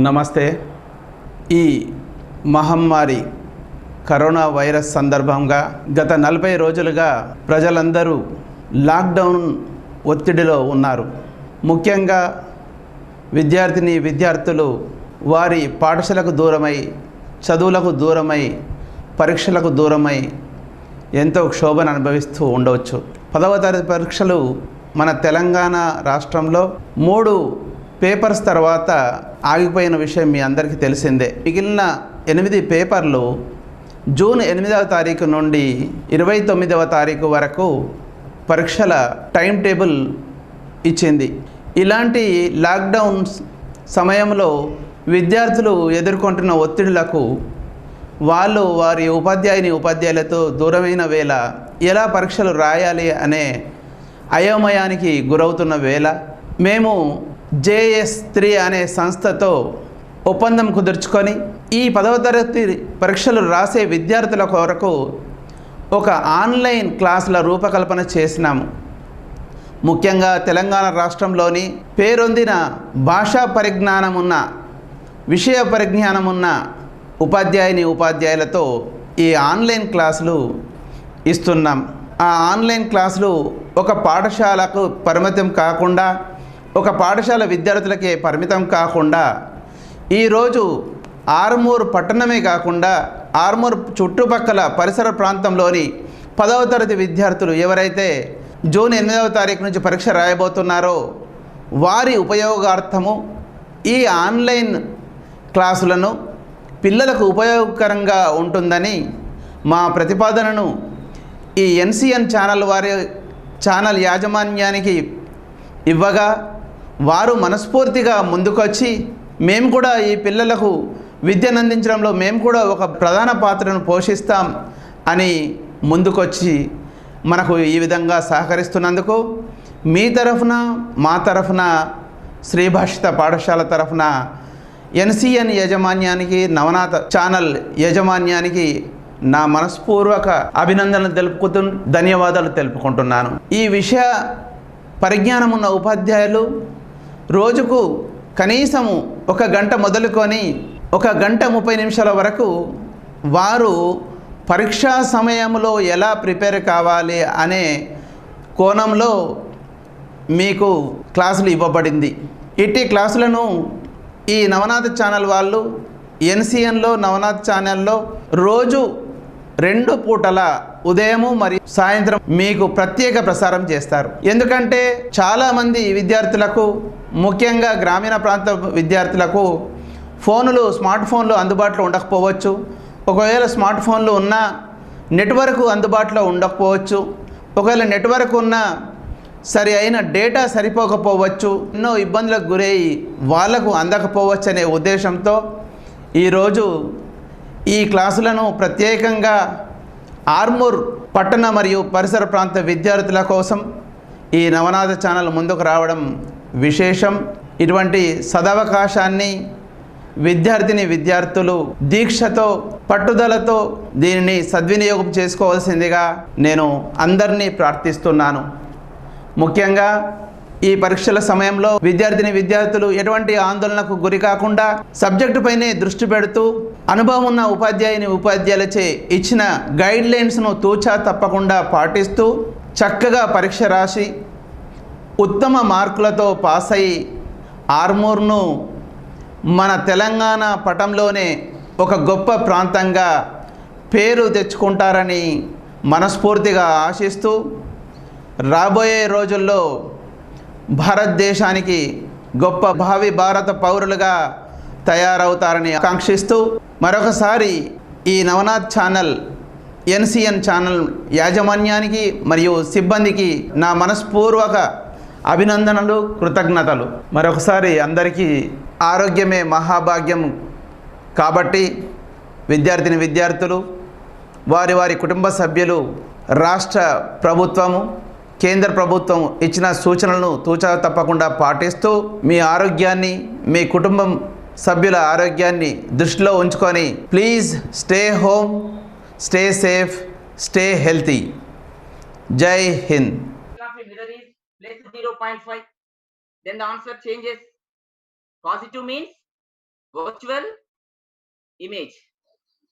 నమస్తే. ఈ మహమ్మారి కరోనా వైరస్ సందర్భంగా గత 40 రోజులుగా ప్రజలందరూ లాక్డౌన్ ఒత్తిడిలో ఉన్నారు. ముఖ్యంగా విద్యార్థులు వారి పాఠశాలకు దూరమై, చదువులకు దూరమై, పరీక్షలకు దూరమై ఎంతో క్షోభను అనుభవిస్తూ ఉండవచ్చు. 10వ తరగతి పరీక్షలు మన తెలంగాణ రాష్ట్రంలో 3 పేపర్స్ తర్వాత ఆగిపోయిన విషయం మీ అందరికీ తెలిసిందే. మిగిలిన 8 పేపర్లు జూన్ 8వ తారీఖు నుండి 29వ తారీఖు వరకు పరీక్షల టైం టేబుల్ ఇచ్చింది. ఇలాంటి లాక్డౌన్ సమయంలో విద్యార్థులు ఎదుర్కొంటున్న ఒత్తిడులకు వాళ్ళు వారి ఉపాధ్యాయులతో దూరమైన వేళ ఎలా పరీక్షలు రాయాలి అనే అయోమయానికి గురవుతున్న వేళ మేము JS3 అనే సంస్థతో ఒప్పందం కుదుర్చుకొని ఈ 10వ తరగతి పరీక్షలు రాసే విద్యార్థుల కొరకు ఒక ఆన్లైన్ క్లాసుల రూపకల్పన చేసినాము. ముఖ్యంగా తెలంగాణ రాష్ట్రంలోని పేరొందిన భాషా పరిజ్ఞానం ఉన్న, విషయ పరిజ్ఞానం ఉన్న ఉపాధ్యాయులతో ఈ ఆన్లైన్ క్లాసులు ఇస్తున్నాం. ఆ ఆన్లైన్ క్లాసులు ఒక పాఠశాలకు పరిమితం కాకుండా, ఒక పాఠశాల విద్యార్థులకే పరిమితం కాకుండా ఈరోజు ఆర్మూర్ పట్టణమే కాకుండా ఆర్మూర్ చుట్టుపక్కల పరిసర ప్రాంతంలోని 10వ తరగతి విద్యార్థులు ఎవరైతే జూన్ 8వ తారీఖు నుంచి పరీక్ష రాయబోతున్నారో వారి ఉపయోగార్థము ఈ ఆన్లైన్ క్లాసులను పిల్లలకు ఉపయోగకరంగా ఉంటుందని మా ప్రతిపాదనను ఈ NCN ఛానల్ ఛానల్ యాజమాన్యానికి ఇవ్వగా వారు మనస్ఫూర్తిగా ముందుకొచ్చి మేము కూడా ఈ పిల్లలకు విద్యను అందించడంలో మేము కూడా ఒక ప్రధాన పాత్రను పోషిస్తాం అని ముందుకొచ్చి మనకు ఈ విధంగా సహకరిస్తున్నందుకు మీ తరఫున, మా తరఫున, శ్రీభాషిత పాఠశాల తరఫున NCN యాజమాన్యానికి, నవనాథ ఛానల్ యాజమాన్యానికి నా మనస్పూర్వక అభినందనలు తెలుపుతూ ధన్యవాదాలు తెలుపుకుంటున్నాను. ఈ విషయ పరిజ్ఞానం ఉన్న ఉపాధ్యాయులు రోజుకు కనీసము 1 గంట మొదలుకొని 1 గంట 30 నిమిషాల వరకు వారు పరీక్షా సమయంలో ఎలా ప్రిపేర్ కావాలి అనే కోణంలో మీకు క్లాసులు ఇవ్వబడింది. ఇట్టి క్లాసులను ఈ నవనాథ ఛానల్ వాళ్ళు NCNలో నవనాథ్ ఛానల్లో రోజు 2 పూటల ఉదయము మరియు సాయంత్రం మీకు ప్రత్యేక ప్రసారం చేస్తారు. ఎందుకంటే చాలామంది విద్యార్థులకు, ముఖ్యంగా గ్రామీణ ప్రాంత విద్యార్థులకు స్మార్ట్ ఫోన్లు అందుబాటులో ఉండకపోవచ్చు. ఒకవేళ స్మార్ట్ ఫోన్లు ఉన్నా నెట్వర్క్ అందుబాటులో ఉండకపోవచ్చు. ఒకవేళ నెట్వర్క్ ఉన్నా సరి అయిన డేటా సరిపోకపోవచ్చు. ఎన్నో ఇబ్బందులకు గురయ్యి వాళ్లకు అందకపోవచ్చు అనే ఉద్దేశంతో ఈరోజు ఈ క్లాసులను ప్రత్యేకంగా ఆర్మూర్ పట్టణ మరియు పరిసర ప్రాంత విద్యార్థుల కోసం ఈ నవనాథ ఛానల్ ముందుకు రావడం విశేషం. ఇటువంటి సదవకాశాన్ని విద్యార్థులు దీక్షతో, పట్టుదలతో దీనిని సద్వినియోగం చేసుకోవాల్సిందిగా నేను అందరినీ ప్రార్థిస్తున్నాను. ముఖ్యంగా ఈ పరీక్షల సమయంలో విద్యార్థులు ఎటువంటి ఆందోళనకు గురి కాకుండా సబ్జెక్టు పైనే దృష్టి పెడుతూ అనుభవం ఉన్న ఉపాధ్యాయులచే ఇచ్చిన గైడ్లైన్స్ను తూచా తప్పకుండా పాటిస్తూ చక్కగా పరీక్ష రాసి ఉత్తమ మార్కులతో పాస్ అయ్యి ఆర్మూర్ను మన తెలంగాణ పటంలోనే ఒక గొప్ప ప్రాంతంగా పేరు తెచ్చుకుంటారని మనస్ఫూర్తిగా ఆశిస్తూ రాబోయే రోజుల్లో భారతదేశానికి గొప్ప భావి భారత పౌరులుగా తయారవుతారని ఆకాంక్షిస్తూ మరొకసారి ఈ నవనాథ్ ఛానల్, NCN ఛానల్ యాజమాన్యానికి మరియు సిబ్బందికి నా మనస్పూర్వక అభినందనలు, కృతజ్ఞతలు. మరొకసారి అందరికీ ఆరోగ్యమే మహాభాగ్యం కాబట్టి విద్యార్థులు, వారి కుటుంబ సభ్యులు, రాష్ట్ర ప్రభుత్వము, కేంద్ర ప్రభుత్వం ఇచ్చిన సూచనలను తూచా తప్పకుండా పాటిస్తూ మీ ఆరోగ్యాన్ని, మీ కుటుంబం సభ్యుల ఆరోగ్యాన్ని దృష్టిలో ఉంచుకొని please stay home, stay safe, stay healthy. జై Hind. Mirror is less 0.5, then the answer changes. Positive means virtual image.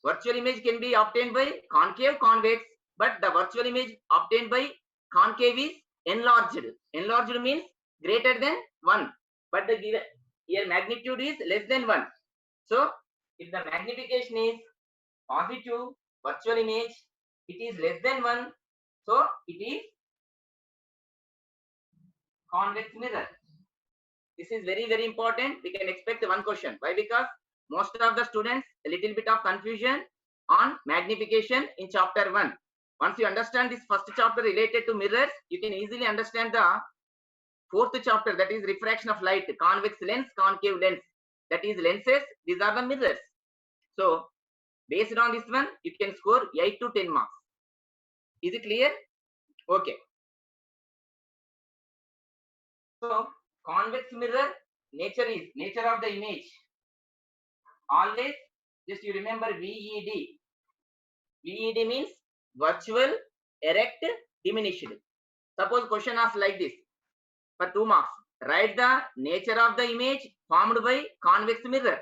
Virtual image can be obtained by concave, convex, but the virtual image obtained by concave is enlarged. Enlarged means greater than 1, but the given here magnitude is less than 1. So if the magnification is positive, virtual image, it is less than 1, so it is convex mirror. This is very, very important. We can expect one question. Why? Because most of the students a little bit of confusion on magnification in chapter 1. Once you understand this first chapter related to mirrors, you can easily understand the fourth chapter, that is refraction of light, convex lens, concave lens, that is lenses. These are the mirrors. So based on this one, you can score 8 to 10 marks. Is it clear? Okay. So convex mirror, nature of the image. Always just you remember VED. VED means virtual, erect, diminished. Suppose question asks like this for 2 marks. Write the nature of the image formed by convex mirror.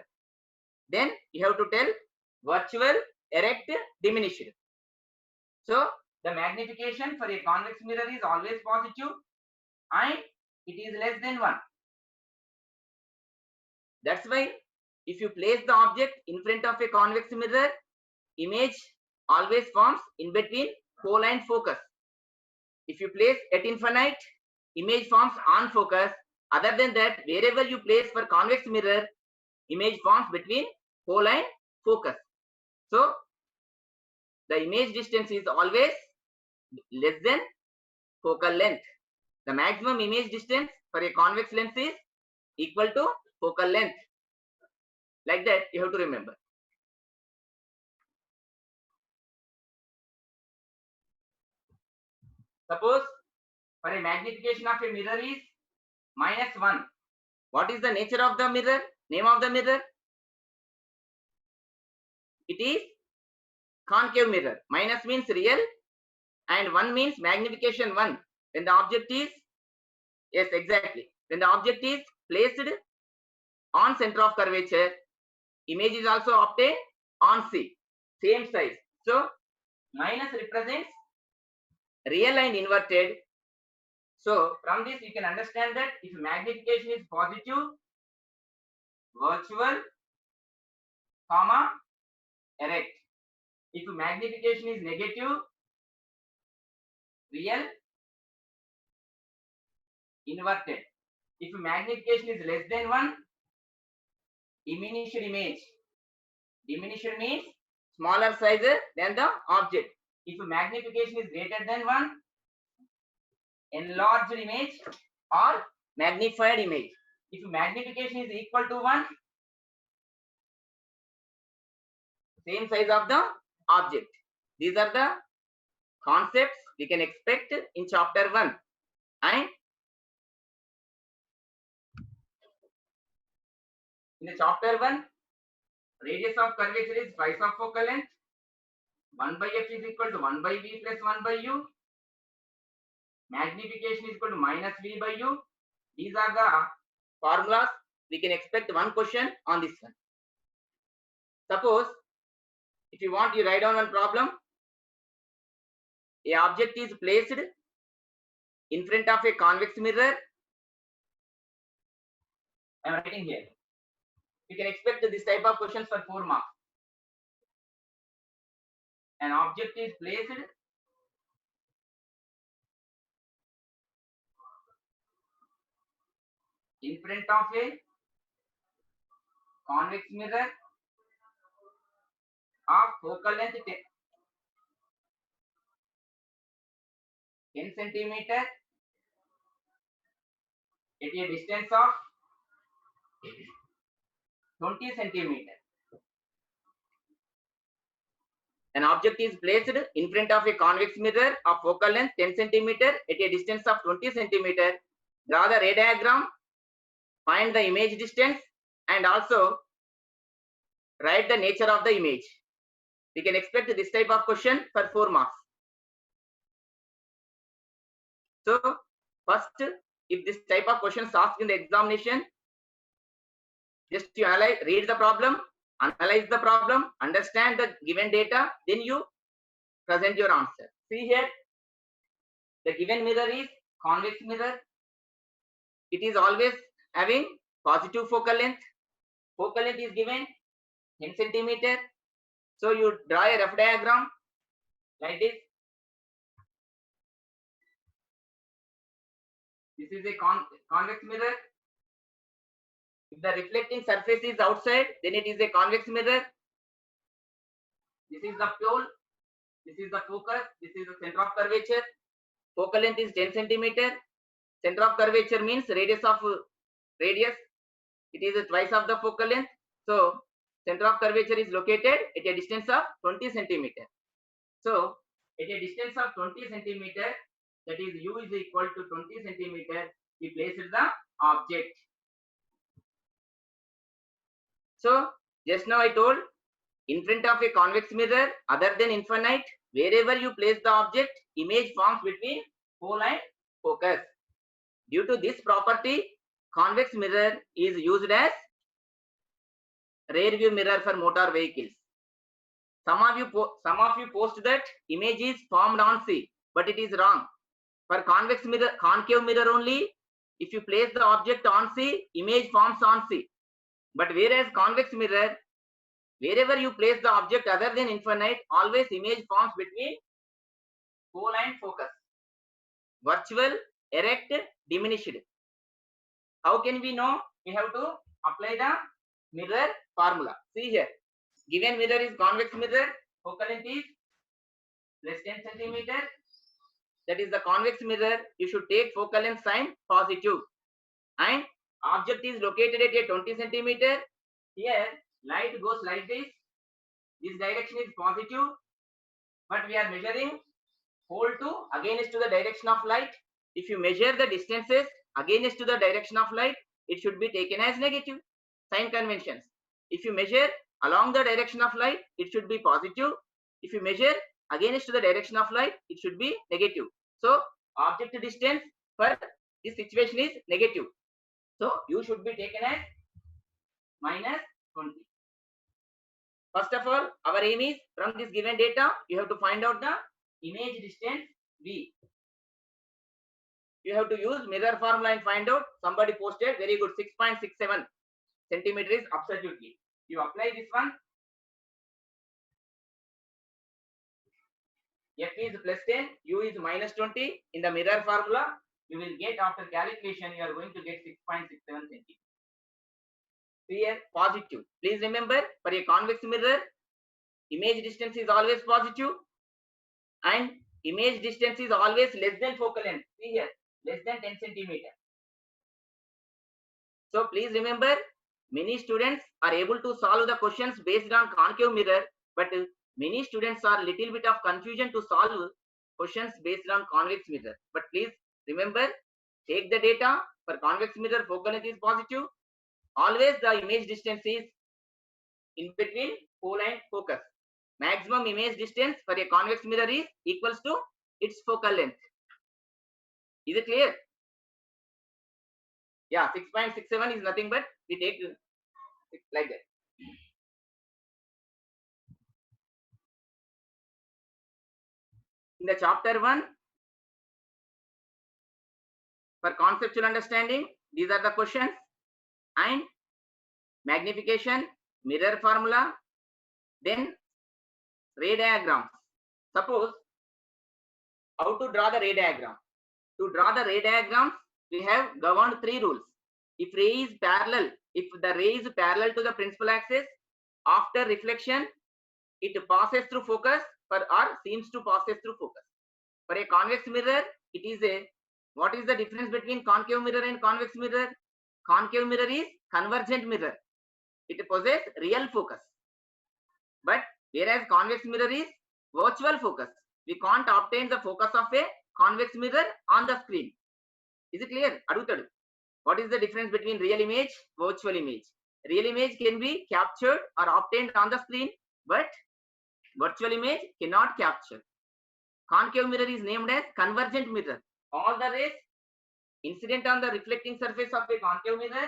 Then you have to tell virtual, erect, diminished. So the magnification for a convex mirror is always positive and it is less than 1. That's why if you place the object in front of a convex mirror, image always forms in between pole and focus. If you place at infinite, image forms on focus. Other than that, wherever you place for convex mirror, image forms between pole and focus. So the image distance is always less than focal length. The maximum image distance for a convex lens is equal to focal length. Like that, you have to remember. Suppose for a magnification of a mirror is -1. What is the nature of the mirror? Name of the mirror? It is concave mirror. Minus means real and 1 means magnification 1. When the object is, yes, exactly. When the object is placed on center of curvature, image is also obtained on C, same size. So minus represents real and inverted. So from this you can understand that if magnification is positive, virtual, comma, erect. If magnification is negative, real, inverted. If magnification is less than 1, diminished image. Diminished means smaller size than the object. If magnification is greater than 1, enlarged image or magnified image. If magnification is equal to 1, same size of the object. These are the concepts we can expect in chapter 1. And in the chapter 1, radius of curvature is twice of focal length. 1 by f is equal to 1 by v plus 1 by u. Magnification is equal to minus v by u. These are the formulas. We can expect one question on this one. Suppose if you want, you write down one problem. A object is placed in front of a convex mirror. I am writing here. You can expect this type of questions for 4 marks. An object is placed in front of a convex mirror of focal length 10 centimeter at a distance of 20 centimeter. An object is placed in front of a convex mirror of focal length 10 centimeter at a distance of 20 centimeter. Draw the ray diagram, find the image distance, and also write the nature of the image. We can expect this type of question for 4 marks. So first, if this type of questions asked in the examination, Just you analyze, read the problem, analyze the problem, understand the given data, then you present your answer. See here, the given mirror is convex mirror. It is always having positive focal length. Focal length is given 10 centimeter. So you draw a rough diagram like this. This is a convex mirror. If the reflecting surface is outside, then it is a convex mirror. This is the pole. This is the focus. This is the center of curvature. Focal length is 10 centimeter. Center of curvature means radius. It is twice of the focal length. So center of curvature is located at a distance of 20 centimeter. So at a distance of 20 centimeter, that is u is equal to 20 centimeter, we place the object. So just now I told, in front of a convex mirror other than infinite, wherever you place the object, image forms between pole and focus. Due to this property, convex mirror is used as rear view mirror for motor vehicles. Some of you post that image is formed on C, but it is wrong. For convex mirror, concave mirror only, if you place the object on C, image forms on C. But whereas convex mirror, wherever you place the object other than infinite, always image forms between pole and focus. Virtual, erect, diminished. How can we know? We have to apply the mirror formula. See here, given mirror is convex mirror, focal length is less 10 centimeter. That is the convex mirror. You should take focal length sign positive. And object is located at a 20 centimeter. Here, light goes like this. This direction is positive. But we are measuring pole to against to the direction of light. If you measure the distances against to the direction of light, it should be taken as negative. Sign conventions. If you measure along the direction of light, it should be positive. If you measure against to the direction of light, it should be negative. So object distance for this situation is negative. So u should be taken as minus 20. First of all, our aim is from this given data, you have to find out the image distance v. You have to use mirror formula and find out. Somebody posted very good, 6.67 centimeter is absolutely. You apply this one. F is plus 10, u is minus 20. In the mirror formula, you will get after calculation, you are going to get 6.67 centimeter. Here, positive. Please remember, for a convex mirror, image distance is always positive and image distance is always less than focal length. See here, less than 10 centimeter. So please remember, many students are able to solve the questions based on concave mirror, but many students are little bit of confusion to solve questions based on convex mirror. But please remember, take the data. For convex mirror, focal length is positive. Always the image distance is in between pole and focus. Maximum image distance for a convex mirror is equals to its focal length. Is it clear? Yeah, 6.67 is nothing but we take like that. In the chapter 1, for conceptual understanding, these are the questions. And magnification, mirror formula, then ray diagrams. Suppose how to draw the ray diagram. To draw the ray diagrams, we have governed 3 rules. If the ray is parallel to the principal axis, after reflection, it passes through focus or seems to passes through focus. For a convex mirror, it is what is the difference between concave mirror and convex mirror? Concave mirror is convergent mirror. It possesses real focus. But whereas convex mirror is virtual focus. We can't obtain the focus of a convex mirror on the screen. Is it clear? Adutadu. What is the difference between real image, virtual image? Real image can be captured or obtained on the screen, but virtual image cannot capture. Concave mirror is named as convergent mirror. All the rays incident on the reflecting surface of a concave mirror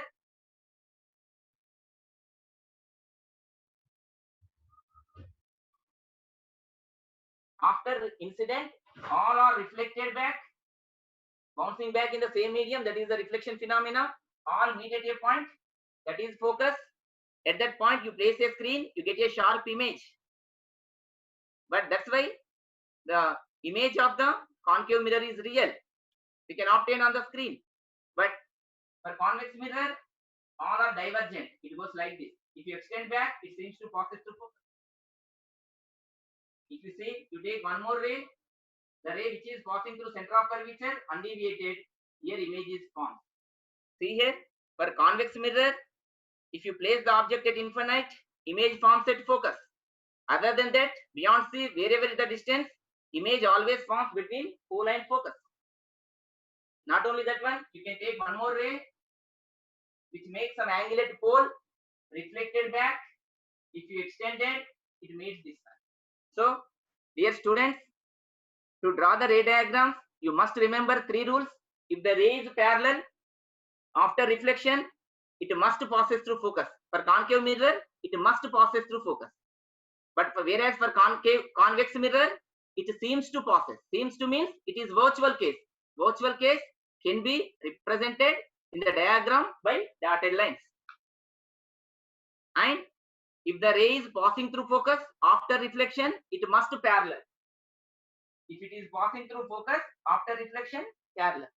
After incident, all are reflected back, bouncing back in the same medium. That is the reflection phenomena. All meet at a point. That is focus. At that point, you place a screen, you get a sharp image. But that's why the image of the concave mirror is real. We can obtain on the screen. But for convex mirror, all are divergent. It goes like this. If you extend back, it seems to pass through focus. If you see, you take one more ray, the ray which is passing through center of curvature, undeviated, here image is formed. See here, for convex mirror, if you place the object at infinite, image forms at focus. Other than that, beyond C, wherever is the distance, image always forms between pole and focus. Not only that one, you can take one more ray, which makes some angle at pole, reflected back. If you extend it meets this one. So, dear students, to draw the ray diagrams, you must remember 3 rules. If the ray is parallel, after reflection, it must passes through focus. For concave mirror, it must passes through focus. But whereas for convex mirror, it seems to passes. Seems to means it is virtual case. Virtual case can be represented in the diagram by dotted lines. And if the ray is passing through focus after reflection, it must parallel. If it is passing through focus after reflection, parallel.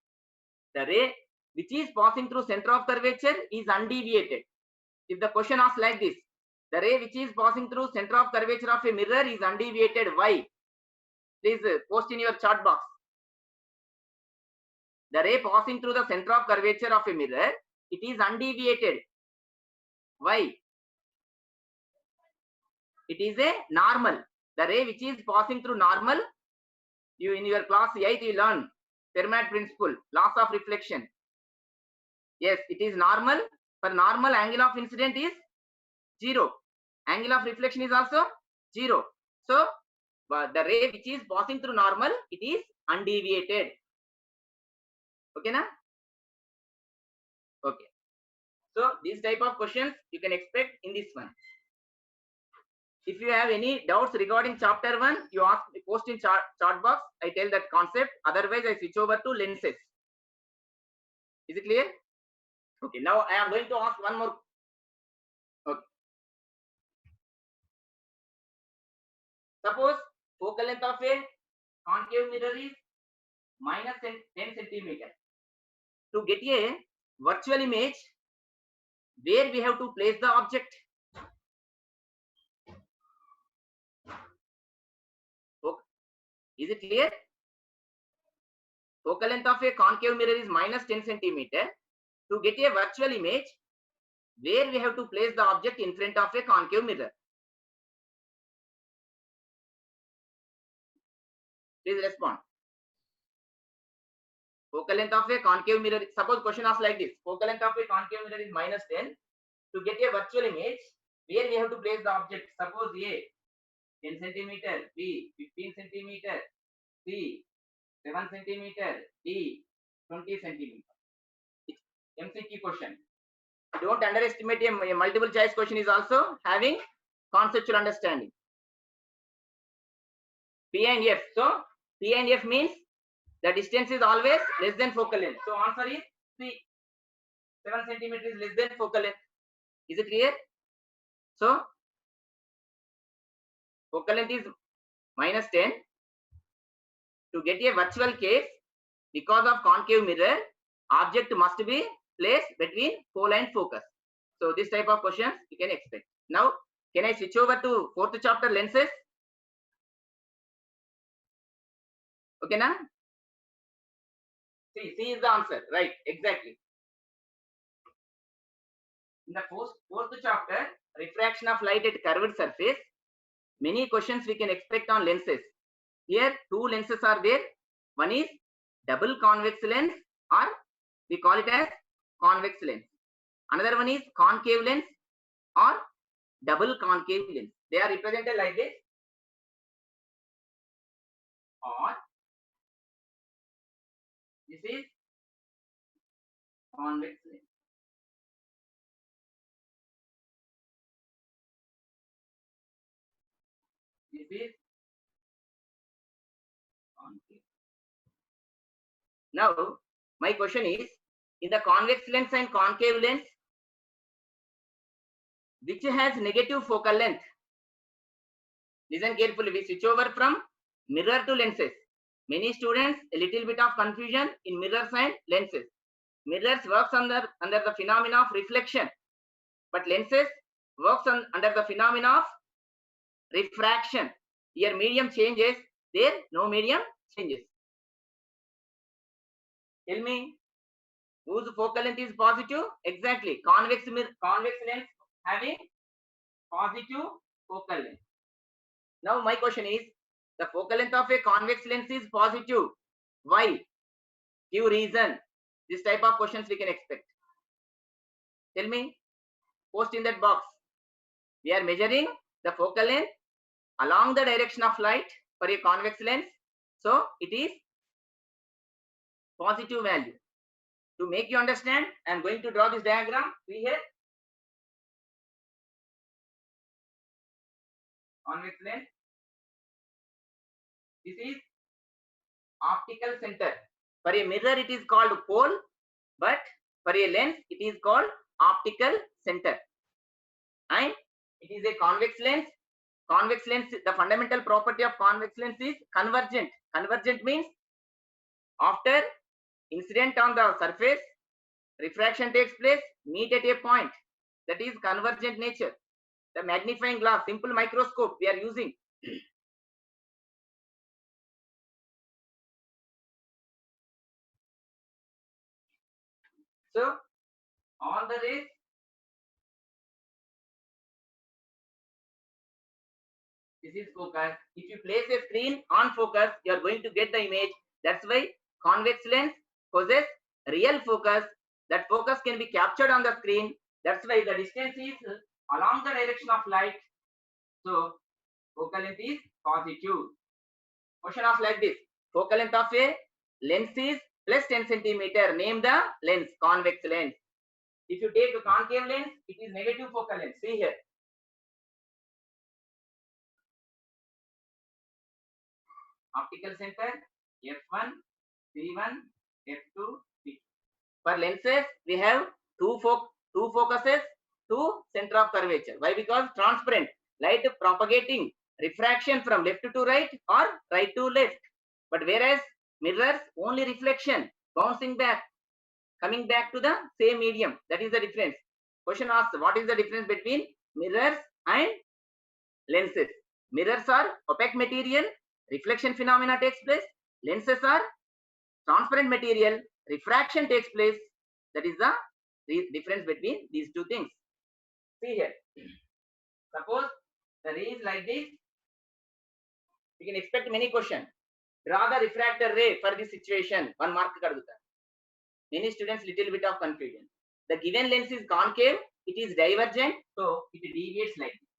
The ray which is passing through center of curvature is undeviated. If the question asks like this, the ray which is passing through center of curvature of a mirror is undeviated. Why? Please post in your chat box. The ray passing through the center of curvature of a mirror, it is undeviated. Why? It is a normal. The ray which is passing through normal, you in your class 8 you learn Fermat principle, laws of reflection. Yes, it is normal. For normal, angle of incident is 0. Angle of reflection is also 0. So, the ray which is passing through normal, it is undeviated. Okay, na? Okay. So, these type of questions you can expect in this one. If you have any doubts regarding chapter 1, you ask, post in chat box. I tell that concept. Otherwise, I switch over to lenses. Is it clear? Okay. Now I am going to ask one more. Okay. Suppose focal length of a concave mirror is minus 10 centimeter. To get a virtual image, where we have to place the object? Is it clear? Focal length of a concave mirror is minus 10 centimeter. To get a virtual image, where we have to place the object in front of a concave mirror? Please respond. Focal length of a concave mirror, suppose question asks like this. Focal length of a concave mirror is minus 10. To get a virtual image, where we have to place the object? Suppose A, 10 centimeter, B, 15 centimeter, C, 7 centimeter, D, 20 centimeter. It's MCQ question. Don't underestimate a multiple choice question is also having conceptual understanding. P and F. So, P and F means the distance is always less than focal length. So, answer is C. 7 centimeter is less than focal length. Is it clear? So, focal length is minus 10. To get a virtual case, because of concave mirror, object must be placed between pole and focus. So, this type of questions you can expect. Now, can I switch over to 4th chapter, lenses? Okay, now? C is the answer. Right, exactly. In the 4th chapter, refraction of light at curved surface, many questions we can expect on lenses. Here, 2 lenses are there. One is double convex lens, or we call it as convex lens. Another one is concave lens or double concave lens. They are represented like this. Or this is convex lens. This is Now, my question is, in the convex lens and concave lens, which has negative focal length? Listen carefully. We switch over from mirror to lenses. Many students, a little bit of confusion in mirrors and lenses. Mirrors works under the phenomena of reflection, but lenses works under the phenomena of refraction. Here medium changes, there no medium changes. Tell me, whose focal length is positive? Exactly, convex lens having positive focal length. Now my question is, the focal length of a convex lens is positive. Why? Give reason. This type of questions we can expect. Tell me, post in that box. We are measuring the focal length along the direction of light for a convex lens. So it is positive value. To make you understand, I am going to draw this diagram. See here. Convex lens. This is optical center. For a mirror it is called pole, but for a lens it is called optical center. And it is a convex lens. Convex lens, the fundamental property of convex lens is convergent. Convergent means after incident on the surface, refraction takes place, meet at a point. That is convergent nature. The magnifying glass, simple microscope we are using. So all the rays this is focus. If you place a screen on focus, you are going to get the image. That's why convex lens possess real focus. That focus can be captured on the screen. That's why the distance is along the direction of light. So focal length is positive. Question of like this. Focal length of a lens is plus 10 centimeter. Name the lens, convex lens. If you take a concave lens, it is negative focal length. See here. Optical center F1, C1, F2, C2. For lenses, we have two focuses, two center of curvature. Why? Because transparent light propagating refraction from left to right or right to left. But whereas mirrors only reflection, bouncing back, coming back to the same medium. That is the difference. Question asks, what is the difference between mirrors and lenses? Mirrors are opaque material, reflection phenomena takes place. Lenses are transparent material, refraction takes place. That is the difference between these two things. See here. Suppose the ray is like this. We can expect many questions. Draw the refractor ray for this situation. 1 mark kaduta. Many students little bit of confusion. The given lens is concave, it is divergent, so it deviates like this.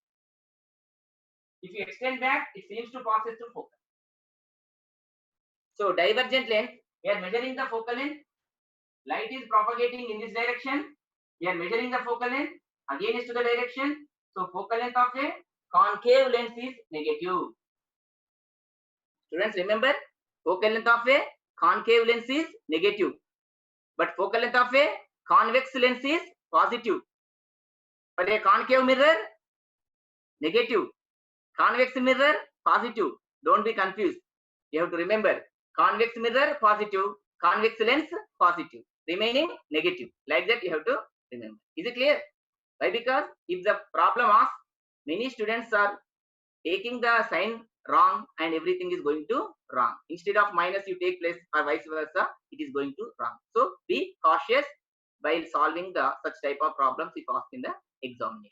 If you extend back, it seems to pass through focus. So divergent lens, we are measuring the focal length. Light is propagating in this direction. We are measuring the focal length against the direction. So focal length of a concave lens is negative. Students, remember, focal length of a concave lens is negative, but focal length of a convex lens is positive. For a concave mirror, negative. Convex mirror, positive. Don't be confused. You have to remember, convex mirror, positive. Convex lens, positive. Remaining, negative. Like that you have to remember. Is it clear? Why? Because if the problem asks, many students are taking the sign wrong and everything is going to wrong. Instead of minus you take place or vice versa, it is going to wrong. So be cautious while solving the such type of problems if asked in the examination.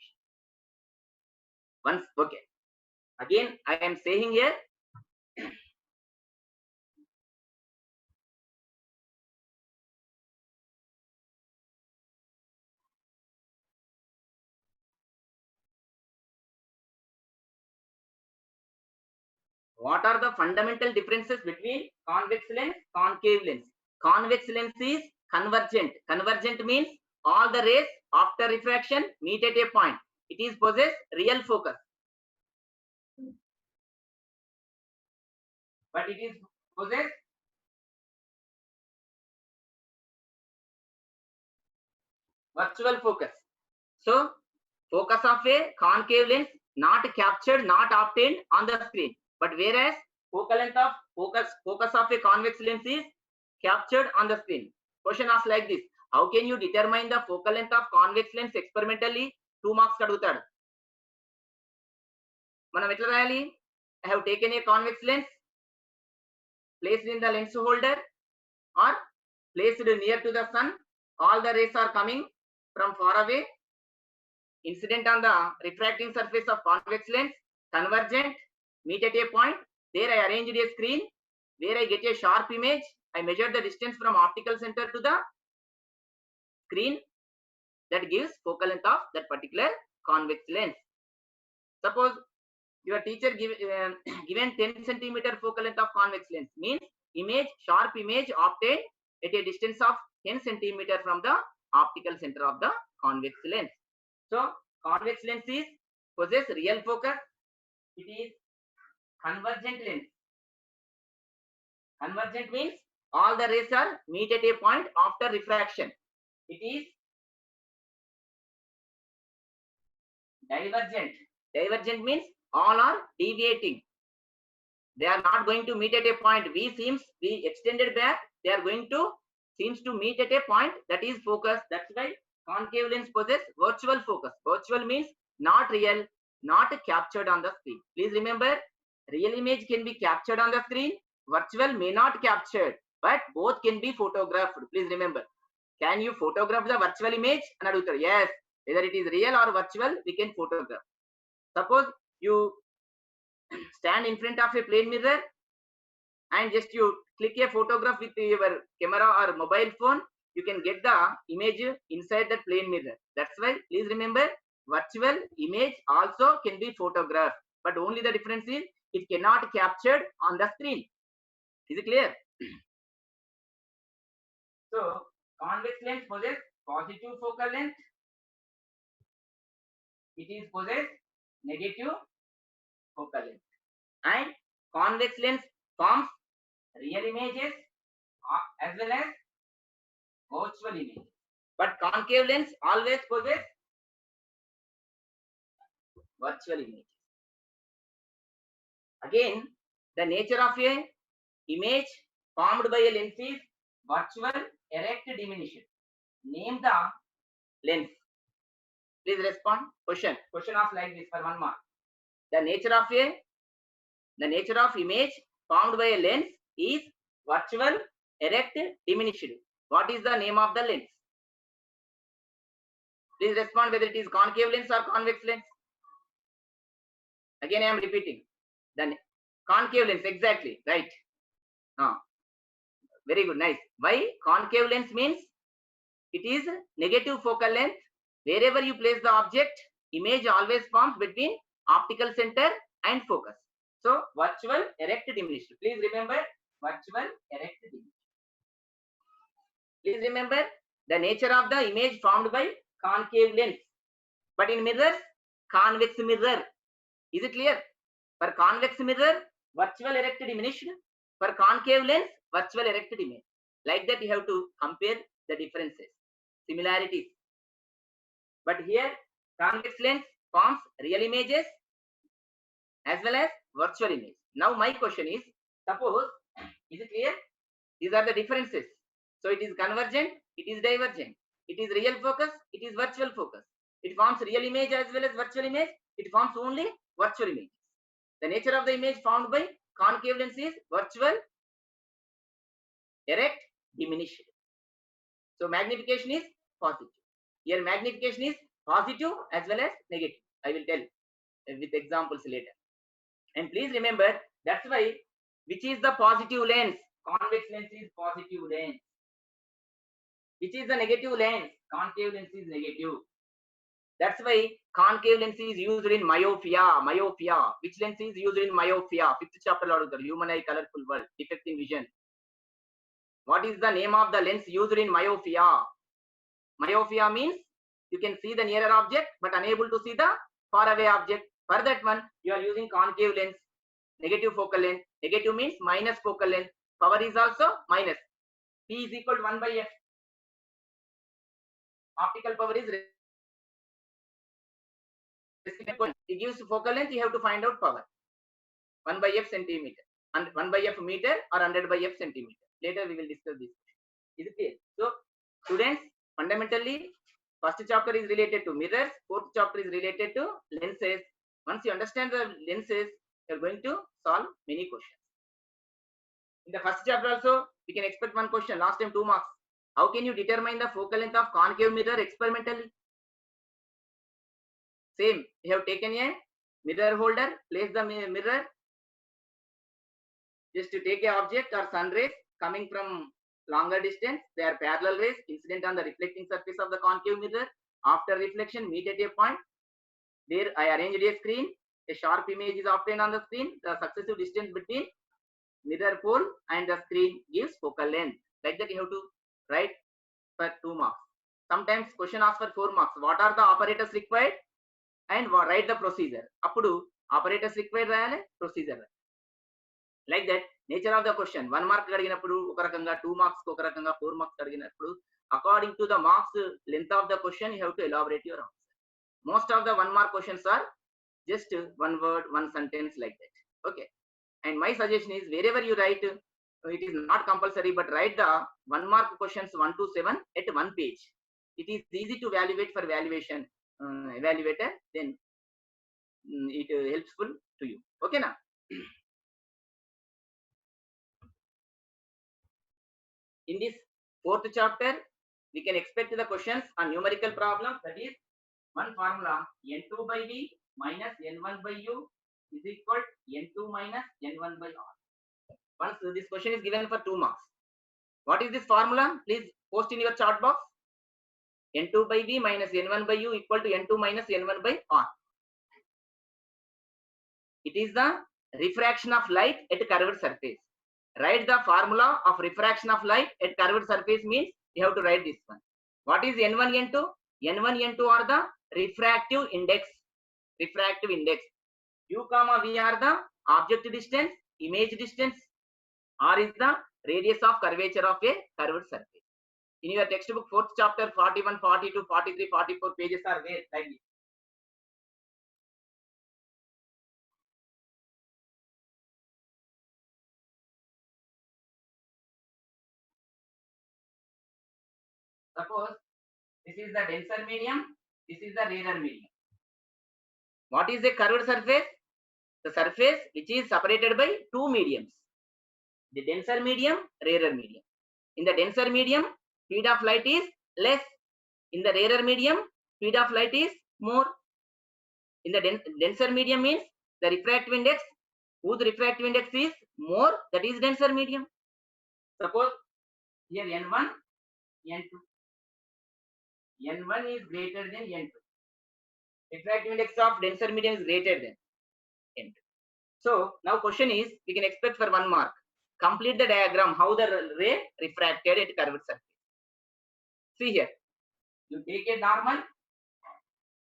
Once, okay. Again, I am saying here, what are the fundamental differences between convex lens, concave lens? Convex lens is convergent. Convergent means all the rays after refraction meet at a point. It is possess real focus. But it is possess virtual focus. So focus of a concave lens not captured, not obtained on the screen, but whereas focal length of focus of a convex lens is captured on the screen. Question asks like this: how can you determine the focal length of convex lens experimentally? 2 marks అడుగుతాడు. మనం ఎట్లా రాయాలి? I have taken a convex lens, placed in the lens holder or placed near to the sun. All the rays are coming from far away. Incident on the refracting surface of convex lens, convergent, meet at a point. There I arranged a screen where I get a sharp image. I measure the distance from optical center to the screen. That gives focal length of that particular convex lens. Suppose your teacher given 10 centimeter focal length of convex lens, means image, sharp image obtained at a distance of 10 centimeter from the optical center of the convex lens. So convex lens is possess real focus. It is convergent lens. Convergent means all the rays are meet at a point after refraction. It is divergent. Divergent means all are deviating. They are not going to meet at a point. We extended back. They are going to seems to meet at a point that is focus. That's why concave lens possess virtual focus. Virtual means not real, not captured on the screen. Please remember, real image can be captured on the screen. Virtual may not captured, but both can be photographed. Please remember. Can you photograph the virtual image? Yes. Whether it is real or virtual, we can photograph. Suppose you stand in front of a plane mirror and just you click a photograph with your camera or mobile phone, you can get the image inside the plane mirror. That's why please remember, virtual image also can be photographed, but only the difference is it cannot captured on the screen. Is it clear? So convex lens possess positive focal length. It is possess negative focal length. And convex lens forms real images as well as virtual images. But concave lens always possess virtual images. Again, the nature of a image formed by a lens is virtual, erect, diminished. Name the lens. Please respond. Question of like this for 1 mark. The nature of image formed by a lens is virtual, erect, diminished. What is the name of the lens? Please respond whether it is concave lens or convex lens. Again, I am repeating. The concave lens, exactly, right. Very good, nice. Why? Concave lens means it is negative focal length. Wherever you place the object, image always forms between optical center and focus. So virtual, erect, diminished. Please remember, virtual, erect, diminished. Please remember the nature of the image formed by concave lens. But in mirrors, convex mirror. Is it clear? For convex mirror, virtual, erect, diminished. For concave lens, virtual, erect, diminished. Like that, you have to compare the differences, similarities. But here, convex lens forms real images as well as virtual image. Now my question is, suppose, is it clear? These are the differences. So it is convergent, it is divergent. It is real focus, it is virtual focus. It forms real image as well as virtual image. It forms only virtual images. The nature of the image formed by concave lens is virtual, erect, diminished. So magnification is positive. Here magnification is positive as well as negative. I will tell with examples later. And please remember, that's why, which is the positive lens? Convex lens is positive lens. Which is the negative lens? Concave lens is negative. That's why concave lens is used in myopia. Myopia. Which lens is used in myopia? 5th chapter, human eye, colorful world, defect in vision. What is the name of the lens used in myopia? Myopia means you can see the nearer object but unable to see the far away object. For that one, you are using concave lens, negative focal length. Negative means minus focal length. Power is also minus. P is equal to 1 by F. Optical power is it gives focal length, you have to find out power. 1 by f centimeter and 1 by f meter or 100 by f centimeter. Later we will discuss this. Is it clear? So students, fundamentally first chapter is related to mirrors, fourth chapter is related to lenses. Once you understand the lenses, you are going to solve many questions. In the first chapter also, we can expect one question, last time 2 marks. How can you determine the focal length of concave mirror experimentally? Same, you have taken a mirror holder, place the mirror, just to take a object or sun rays coming from longer distance, they are parallel rays incident on the reflecting surface of the concave mirror. After reflection, meet at a point. There I arranged a screen, a sharp image is obtained on the screen. The successive distance between mirror pole and the screen gives focal length. Like that you have to write for 2 marks. Sometimes question asks for 4 marks. What are the operators required? And write the procedure. Appudu operators required rayale, procedure. Like that, nature of the question. 1 mark adiginappudu oka rakanga, 2 marks oka rakanga, 4 marks adiginappudu, according to the marks length of the question, you have to elaborate your answer. Most of the 1 mark questions are just 1 word, 1 sentence like that. Okay. And my suggestion is wherever you write, it is not compulsory, but write the 1 mark questions 1 to 7 at 1 page. It is easy to evaluate for valuation evaluator. Then it helpful to you. Okay now. In this 4th chapter, we can expect the questions on numerical problem. That is one formula, N2 by V minus N1 by U is equal to N2 minus N1 by R. Once this question is given for 2 marks. What is this formula? Please post in your chart box. N2 by V minus N1 by U equal to N2 minus N1 by R. It is the refraction of light at a curved surface. Write the formula of refraction of light at curved surface means you have to write this one. What is N1, N2? N1, N2 are the refractive index. Refractive index. U comma V are the object distance, image distance. R is the radius of curvature of a curved surface. In your textbook 4th chapter 41, 42, 43, 44 pages are there like this. Suppose this is the denser medium, this is the rarer medium. What is a curved surface? The surface which is separated by 2 mediums. The denser medium, rarer medium. In the denser medium, speed of light is less. In the rarer medium, speed of light is more. In the denser medium means the refractive index, whose refractive index is more, that is denser medium. Suppose here N1, N2. N1 is greater than N2. Refractive index of denser medium is greater than N2. So now question is, we can expect for 1 mark. Complete the diagram how the ray refracted at curved surface. See here, you take a normal.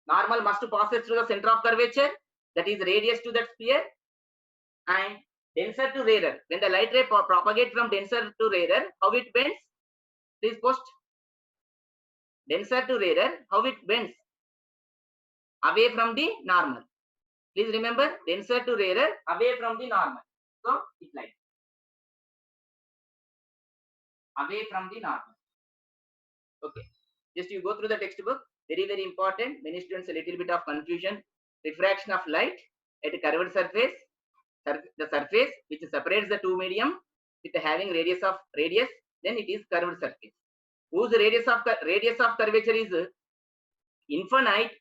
Normal must pass through the center of curvature, that is radius to that sphere, and denser to rarer. When the light ray propagates from denser to rarer, how it bends? Please post. Denser to rarer, how it bends? Away from the normal. Please remember, denser to rarer, away from the normal. So it's like away from the normal. Okay. Just you go through the textbook. Very, very important. Many students a little bit of confusion. Refraction of light at a curved surface. The surface which separates the 2 medium with having radius, then it is curved surface. Whose radius of curvature is infinite,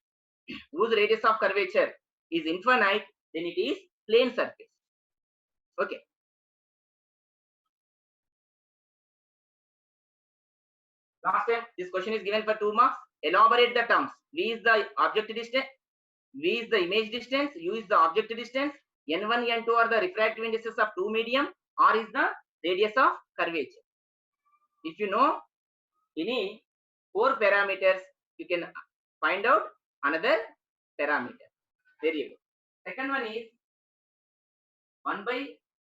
whose radius of curvature is infinite, then it is plane surface. Okay. Last time this question is given for 2 marks. Elaborate the terms. V is the object distance, V is the image distance, U is the object distance, N1, N2 are the refractive indices of 2 medium, R is the radius of curvature. If you know any 4 parameters, you can find out another parameter. Variable. Second one is 1 by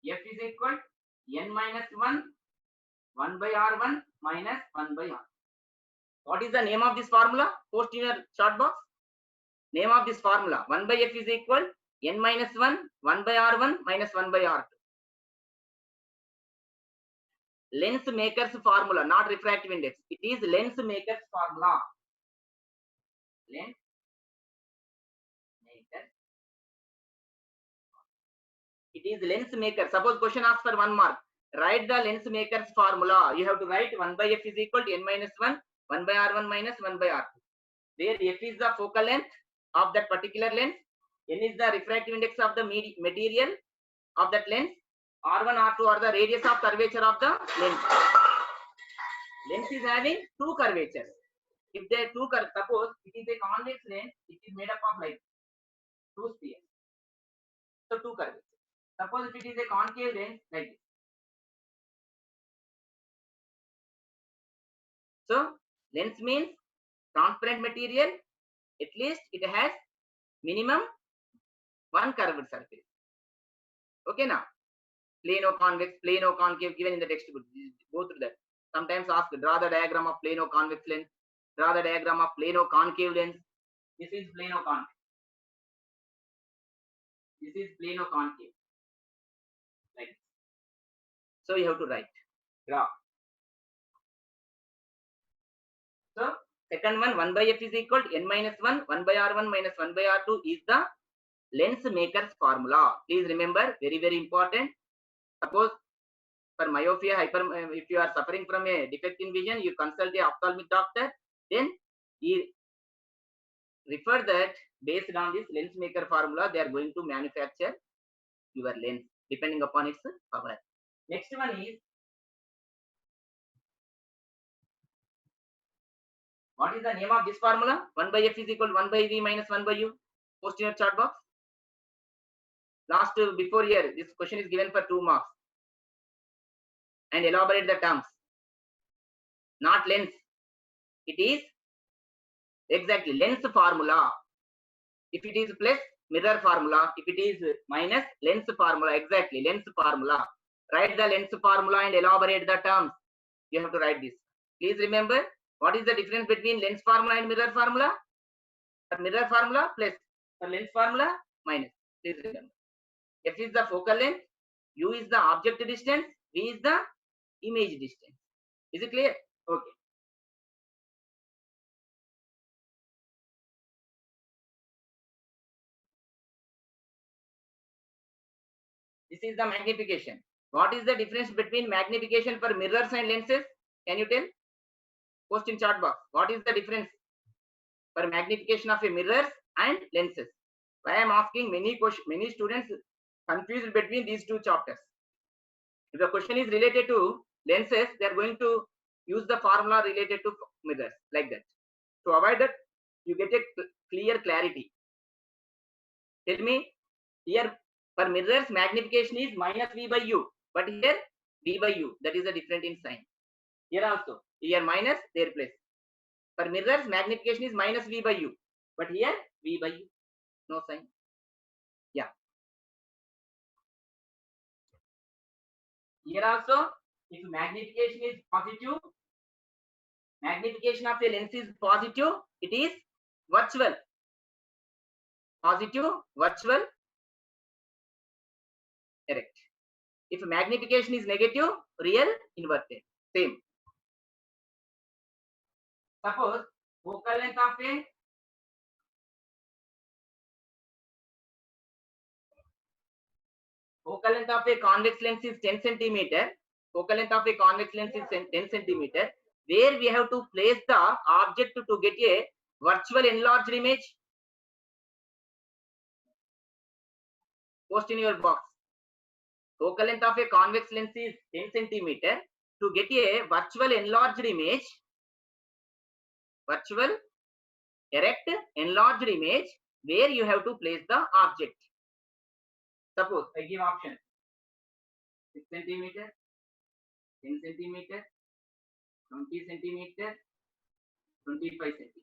F is equal to N minus 1, 1 by R1 minus 1 by R. What is the name of this formula? Post in your chart box. Name of this formula. 1 by f is equal n minus 1, 1 by r1 minus 1 by r2. Lens maker's formula, not refractive index. It is lens maker's formula. Lens maker. It is lens maker. Suppose question asks for 1 mark. Write the lens maker's formula. You have to write 1 by f is equal to n minus 1, 1 by r1 minus 1 by r2. Where f is the focal length of that particular lens, n is the refractive index of the material of that lens, r1, r2 are the radius of curvature of the lens. Lens is having two curvatures. If there are two suppose it is a convex lens, it is made up of like two spheres. So two curvatures. Suppose if it is a concave lens like this. So lens means transparent material, at least it has minimum one curved surface. Okay now. Plano convex, plano concave given in the textbook. Go through that. Sometimes ask, draw the diagram of plano convex lens, draw the diagram of plano concave lens. This is plano concave. This is plano concave. Like this. So you have to write, draw. So second one, 1 by f is equal to n minus 1, 1 by r1 minus 1 by r2 is the lens maker's formula. Please remember, very, very important. Suppose for myopia, if you are suffering from a defect in vision, you consult a ophthalmic doctor, then he refer that based on this lens maker formula, they are going to manufacture your lens depending upon its power. Next one is, what is the name of this formula? 1 by f is equal to 1 by v minus 1 by u. Post in your chart box. Last before here, this question is given for 2 marks. And elaborate the terms. Not lens. It is exactly lens formula. If it is plus, mirror formula. If it is minus, lens formula. Exactly, lens formula. Write the lens formula and elaborate the terms. You have to write this. Please remember, what is the difference between lens formula and mirror formula? For mirror formula, plus. For lens formula, minus. Please remember. F is the focal length, U is the object distance, V is the image distance. Is it clear? Okay. This is the magnification. What is the difference between magnification for mirrors and lenses? Can you tell? Post in chat box. What is the difference for magnification of a mirrors and lenses? Why I am asking, many students confused between these two chapters. If the question is related to lenses, they are going to use the formula related to mirrors like that. To avoid that, you get a clear clarity. Tell me, here for mirrors, magnification is minus v by u, but here v by u. That is a different in sign. Here also, here minus, there plus. For mirrors, magnification is minus v by u, but here v by u. No sign. Yeah. Here also, if magnification is positive, magnification of a lens is positive, it is virtual. Positive, virtual, correct. If magnification is negative, real, inverted. Same. Suppose focal length of a convex lens is 10 centimeter. Focal length of a convex lens is 10 centimeter. Where we have to place the object to get a virtual enlarged image. Post in your box. Focal length of a convex lens is 10 centimeter. To get a virtual enlarged image, virtual erect enlarged image, where you have to place the object. Suppose I give option 6 centimeter, 10 centimeter, 20 centimeter, 25 centimeter.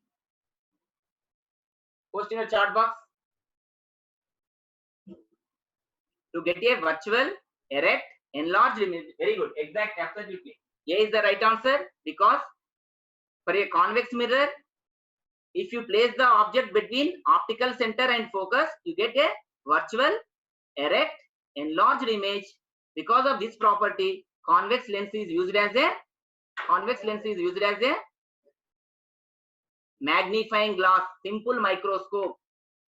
Post in your chart box. To get a virtual erect enlarged image. Very good. Exact. Absolutely. A is the right answer because For a convex mirror, if you place the object between optical center and focus, you get a virtual, erect, enlarged image. Because of this property, convex lens is used as a magnifying glass, simple microscope.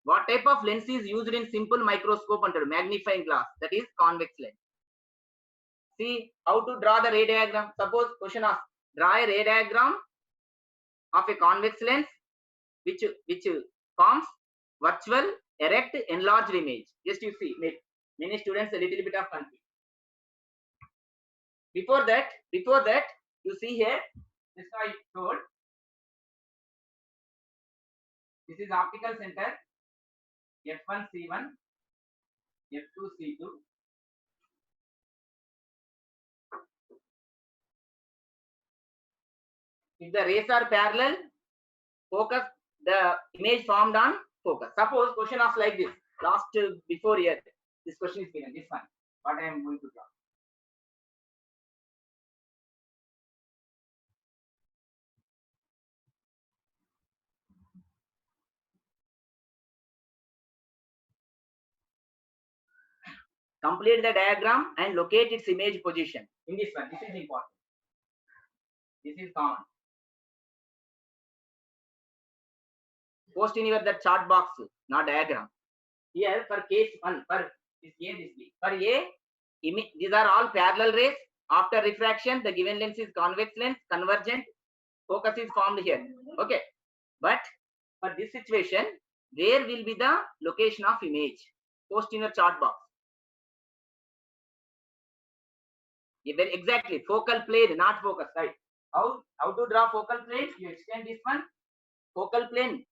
What type of lens is used in simple microscope under magnifying glass? That is convex lens. See how to draw the ray diagram. Suppose question asks, draw a ray diagram of a convex lens which forms virtual, erect, enlarged image. Just you see, many students a little bit of confusion. Before that, you see here, this I told. This is optical center, F1 C1, F2 C2. If the rays are parallel, focus, the image formed on focus. Suppose question asks like this. Last before here, this question is given. This one, what I am going to draw. Complete the diagram and locate its image position. In this one, this is important. This is common. Post in your the chart box, not diagram. Here for case 1, for this A, this B. For A, these are all parallel rays. After refraction, the given lens is convex lens, convergent. Focus is formed here. Okay. But for this situation, where will be the location of image? Post in your chart box. Exactly, focal plane, not focus, right? How to draw focal plane? You extend this one. Focal plane,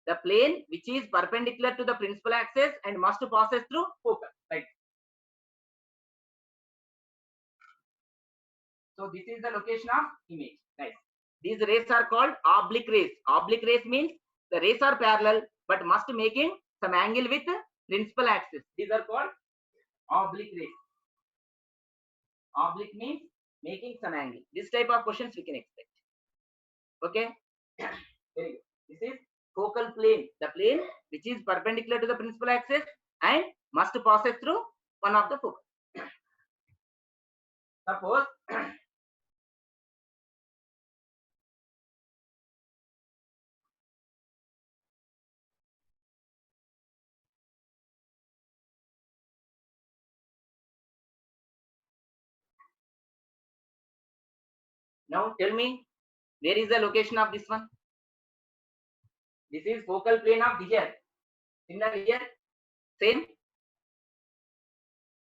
the plane which is perpendicular to the principal axis and must passes through focus, right? So this is the location of image, right? These rays are called oblique rays. Oblique rays means the rays are parallel but must making some angle with principal axis. These are called oblique rays. Oblique means making some angle. This type of questions we can expect. Okay. Very good. This is focal plane, the plane which is perpendicular to the principal axis and must passes through one of the focus. Suppose now tell me, where is the location of this one? This is focal plane of here. Similar here, same.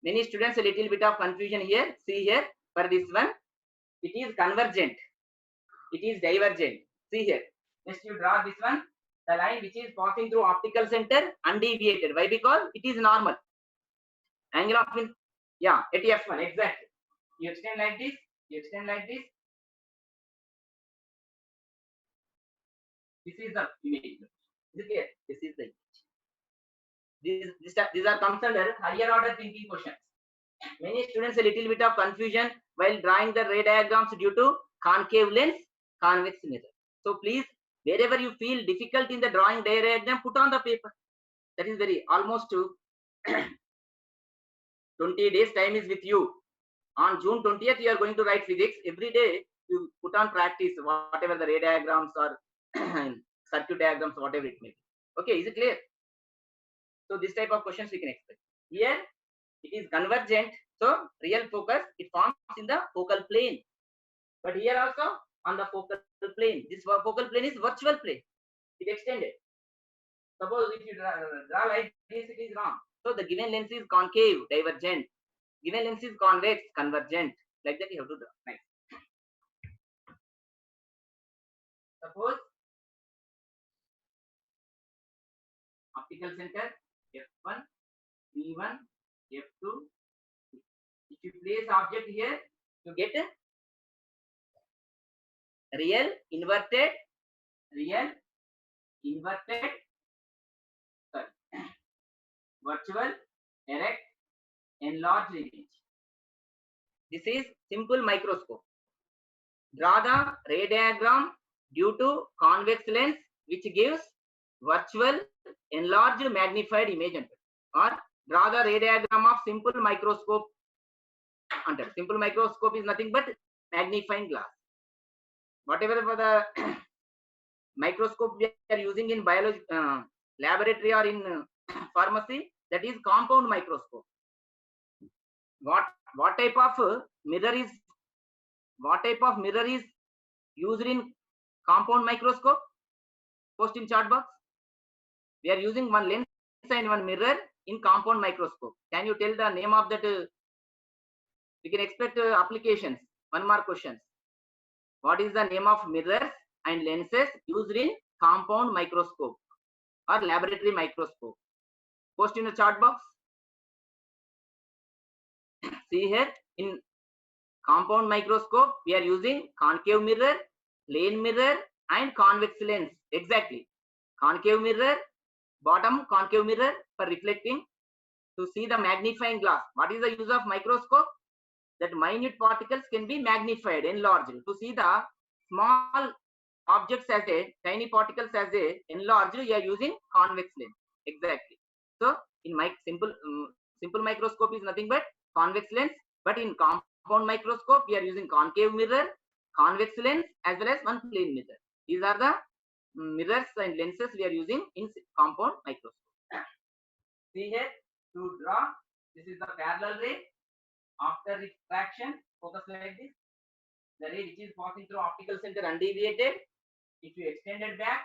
Many students a little bit of confusion here. See here, for this one, it is convergent. It is divergent. See here. Next you draw this one, the line which is passing through optical center undeviated. Why? Because it is normal. Angle of yeah, at F1, exactly. You extend like this, you extend like this. This is the image. Is it clear? This is the image. These are considered higher order thinking questions. Many students a little bit of confusion while drawing the ray diagrams due to concave lens, convex mirror. So please, wherever you feel difficult in the drawing diagram, put on the paper. That is very almost 20 days time is with you. On June 20th, you are going to write physics. Every day you put on practice whatever the ray diagrams or circuit diagrams, whatever it may be. Okay, is it clear? So this type of questions we can expect. Here it is convergent, so real focus, it forms in the focal plane. But here also on the focal plane, this focal plane is virtual plane. It extended. Suppose if you draw like this, it is wrong. So the given lens is concave, divergent. Given lens is convex, convergent. Like that you have to draw. Nice. Suppose optical center F1, V1, F2. If you place object here, you get a real, inverted, sorry, virtual, erect, enlarged image. This is simple microscope. Draw the ray diagram due to convex lens which gives virtual enlarged magnified image antaru. Or draw the ray diagram of simple microscope antaru. Simple microscope is nothing but magnifying glass. Whatever for the microscope we are using in biology laboratory or in pharmacy, that is compound microscope. What type of mirror is used in compound microscope? Post in chat box. We are using one lens and one mirror in compound microscope. Can you tell the name of that? We can expect applications. One more questions. What is the name of mirrors and lenses used in compound microscope or laboratory microscope? Post in the chat box. See here, in compound microscope we are using concave mirror, plane mirror and convex lens. Exactly. Concave mirror, bottom concave mirror for reflecting to see the magnifying glass. What is the use of microscope? That minute particles can be magnified, enlarged to see the small objects as a tiny particles as a enlarged. You are using convex lens. Exactly. So in simple microscope is nothing but convex lens, but in compound microscope we are using concave mirror, convex lens as well as one plane mirror. These are the mirrors and lenses we are using in compound microscope. See here, to draw, this is the parallel ray. After refraction, focus like this. The ray which is passing through optical center undeviated. If you extend it back,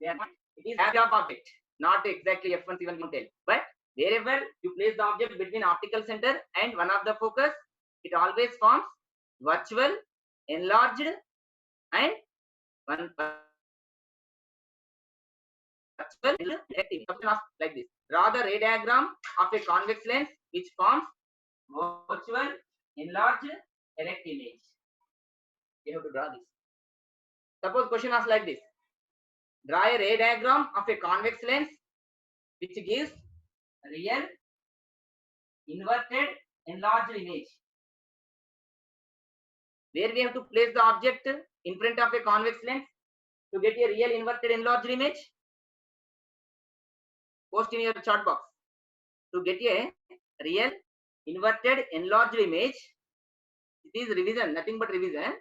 it is as of object, not exactly F1 C1 tell. But wherever you place the object between optical center and one of the focus, it always forms virtual, enlarged, and one virtual like this. Draw the ray diagram of a convex lens which forms virtual, enlarged, erect image. You have to draw this. Suppose question asks like this. Draw a ray diagram of a convex lens which gives real, inverted, enlarged image. Where we have to place the object in front of a convex lens to get a real, inverted, enlarged image? Post in your chat box. To get a real, inverted, enlarged image, it is revision, nothing but revision.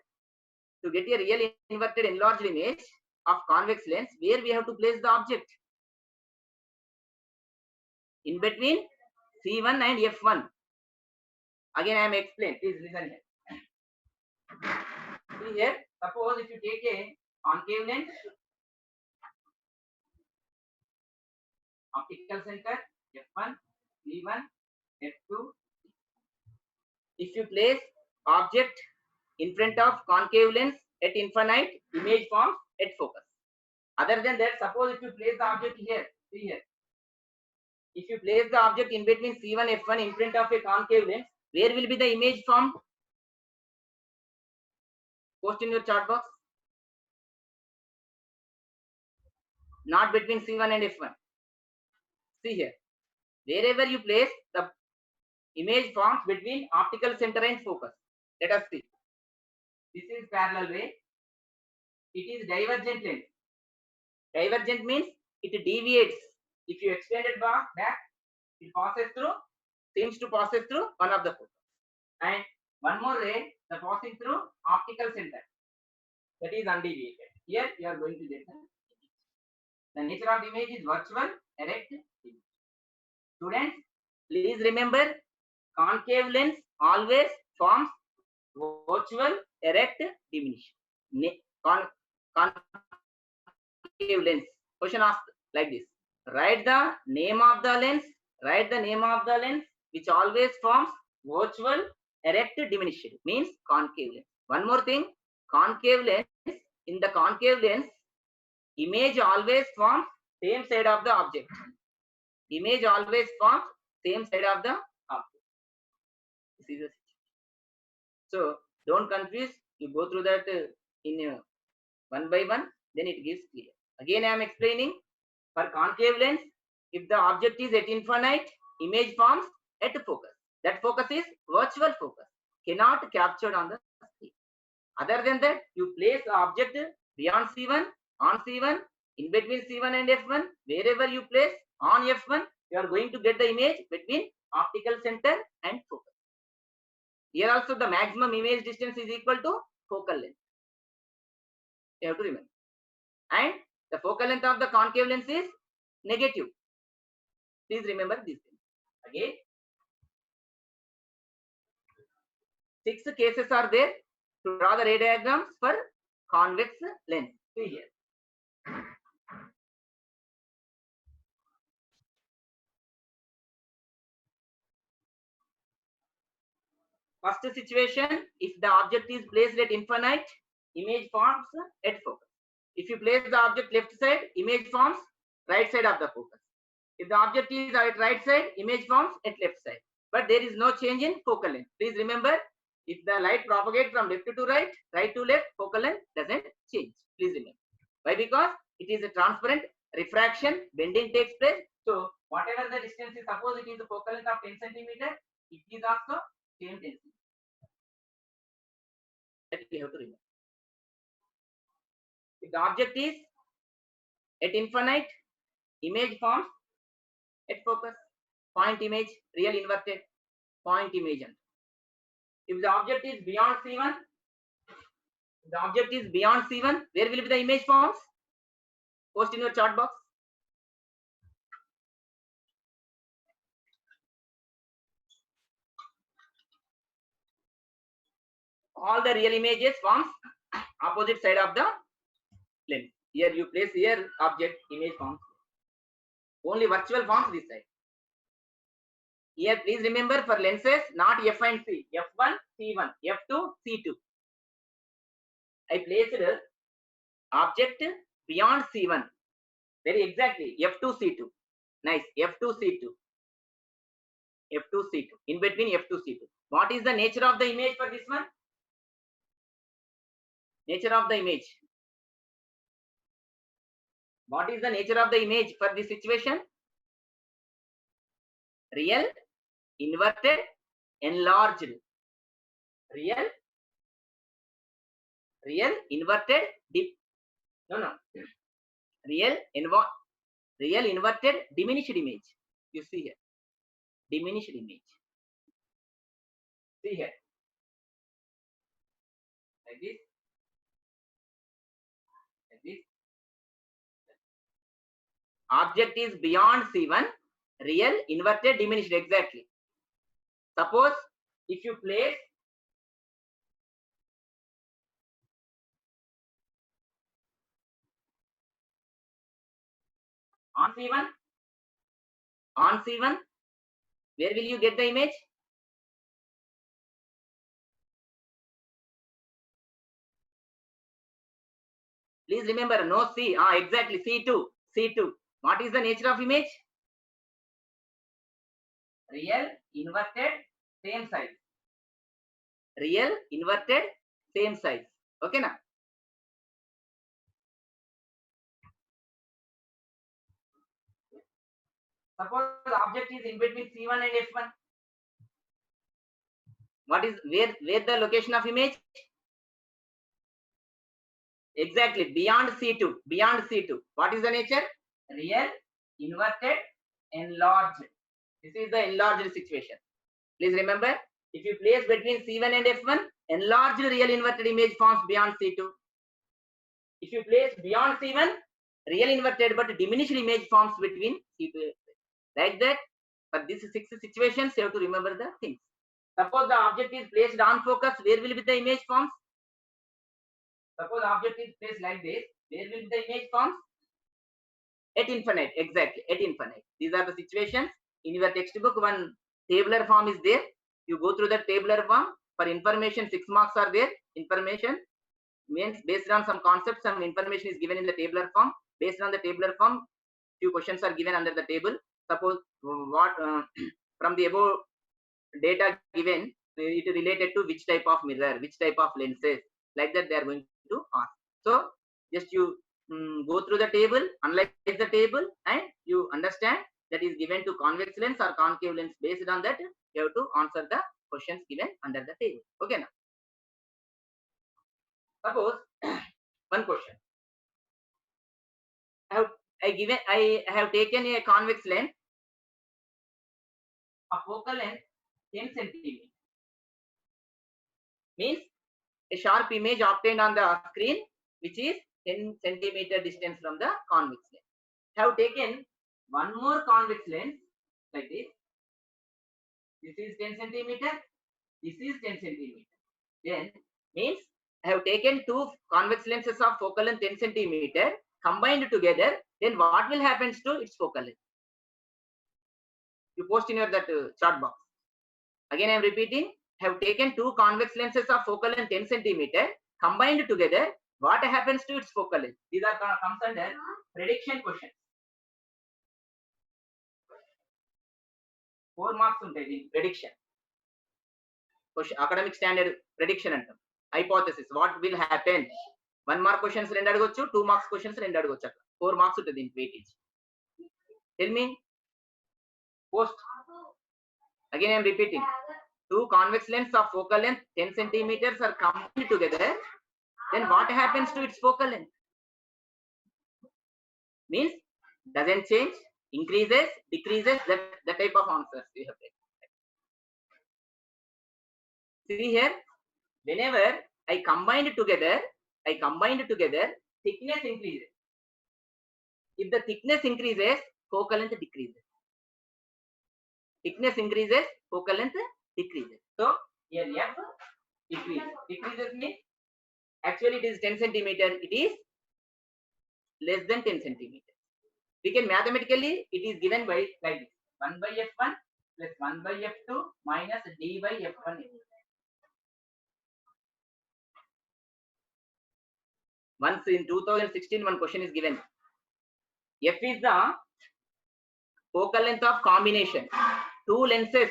To get a real, inverted, enlarged image of convex lens, where we have to place the object? In between C1 and F1. Again I am explain. Please listen here. See here, suppose if you take a concave lens, optical center F1, C1, F2. If you place object in front of concave lens at infinite, image forms at focus. Other than that, suppose if you place the object here, see here. If you place the object in between C1, F1 in front of a concave lens, where will be the image formed? Post in your chat box. Not between C1 and F1. See here. Wherever you place, the image forms between optical center and focus. Let us see. This is parallel ray. It is divergent lens. Divergent means it deviates. If you extend it back, it passes through, seems to passes through one of the focus. And one more ray, the passing through optical center. That is undeviated. Here you are going to get the image. The nature of the image is virtual, erect image. Students, please remember, concave lens always forms virtual, erect, diminution. Concave lens. Question asked like this. Write the name of the lens. Write the name of the lens which always forms virtual, erect, diminution. Means concave lens. One more thing. Concave lens. In the concave lens, image always forms same side of the object. Image always forms same side of the object. This is the situation. So don't confuse. You go through that in one by one, then it gives clear. Again, I am explaining. For concave lens, if the object is at infinite, image forms at focus. That focus is virtual focus, cannot captured on the screen. Other than that, you place the object beyond C1, on C1, in between C1 and F1, wherever you place on F1, you are going to get the image between optical center and focus. Here also the maximum image distance is equal to focal length. You have to remember. And the focal length of the concave lens is negative. Please remember this thing. Again, 6 cases are there to draw the ray diagrams for convex lens. See here. First situation, if the object is placed at infinite, image forms at focus. If you place the object left side, image forms right side of the focus. If the object is at right side, image forms at left side. But there is no change in focal length. Please remember, if the light propagates from left to right, right to left, focal length doesn't change. Please remember. Why? Because it is a transparent refraction, bending takes place. So whatever the distance is, suppose it is a focal length of 10 centimeter, it is also same 10 centimeter. That you have to remember. If the object is at infinite, image forms at focus, point image, real inverted, point image. If the object is beyond C1, where will be the image forms? Post in your chart box. All the real images forms opposite side of the lens. Here you place here object, image forms. Only virtual forms this side. Here please remember, for lenses not F and C, F1, C1, F2, C2. I placed object beyond C1. Very exactly, F2, C2. Nice, F2, C2. F2, C2. In between F2, C2. What is the nature of the image for this one? Nature of the image. What is the nature of the image for this situation? Real, inverted, enlarged. Real, inverted, dip. No. Real, inverted, diminished image. You see here. Diminished image. See here. Like this. Like this. Object is beyond C1. Real, inverted, diminished. Exactly. Suppose if you place on C1, where will you get the image? Please remember, no C. Exactly, C2. What is the nature of image? Real, inverted, same size. Real, inverted, same size. Okay, now. Suppose the object is in between C1 and F1. What is where the location of image? Exactly, beyond C2. What is the nature? Real, inverted, enlarged. This is the enlarged situation. Please remember, if you place between C1 and F1, enlarged real inverted image forms beyond C2. If you place beyond C1, real inverted but diminished image forms between C2 and F1. Like that, for these 6 situations, you have to remember the things. Suppose the object is placed on focus, where will be the image forms? Suppose the object is placed like this, where will be the image forms? At infinite, exactly, at infinite. These are the situations. In your textbook, one tabular form is there. You go through the tabular form. For information, 6 marks are there. Information means based on some concepts, some information is given in the tabular form. Based on the tabular form, few questions are given under the table. Suppose what from the above data given, it is related to which type of mirror, which type of lenses. Like that, they are going to ask. So just you go through the table, analyze the table, and you understand that is given to convex lens or concave lens. Based on that, you have to answer the questions given under the table. Okay, now. Suppose one question. I have taken a convex lens, a focal length 10 centimeter. Means a sharp image obtained on the screen, which is 10 centimeter distance from the convex lens. Have taken one more convex lens like this. This is 10 centimeter. This is 10 centimeter. Then means I have taken two convex lenses of focal length 10 centimeter combined together. Then what will happen to its focal length? You post in your that chart box. Again I am repeating. Have taken two convex lenses of focal length 10 centimeter combined together. What happens to its focal length? These are comes under prediction questions. 4 marks ఉంటాయి prediction. Academic standard prediction అంటాం. Hypothesis, what will happen? 1 mark questions రెండు అడగొచ్చు, 2 marks questions రెండు అడగొచ్చు అట్లా 4 marks ఉంటుంది దీని weightage. Tell me. Post. Again I am repeating. Two convex lens of focal length 10 centimeters are combined together. Then what happens to its focal length? Means doesn't change, increases, decreases, that type of answers we have taken. See here, whenever I combined together, thickness increases. If the thickness increases, focal length decreases. Thickness increases, focal length decreases. So here F decreases. Decreases means actually it is 10 centimeter. It is less than 10 centimeter. We can mathematically, it is given by like this: 1 by F1 plus 1 by F2 minus D by F1. Once in 2016, one question is given. F is the focal length of combination. Two lenses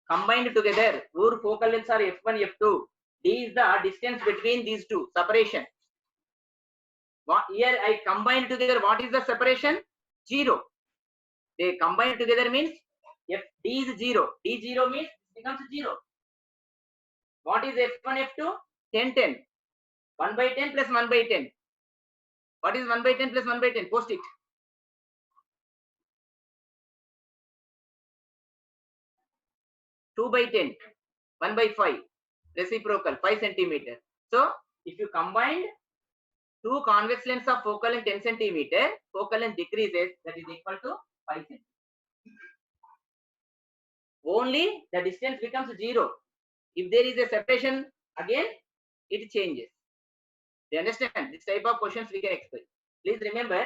combined together, whose focal lengths are F1, F2. D is the distance between these two, separation. Here I combined together, what is the separation? 0. They combined together means if D is 0. D 0 means it becomes 0. What is F1, F2? 10, 10. 1 by 10 plus 1 by 10. What is 1 by 10 plus 1 by 10? Post it. 2 by 10. 1 by 5. Reciprocal, 5 centimeter. So if you combine two convex lengths of focal length 10 centimeter, focal length decreases, that is equal to 5 centimeter. Only the distance becomes 0. If there is a separation, again it changes. You understand? This type of questions we can expect. Please remember,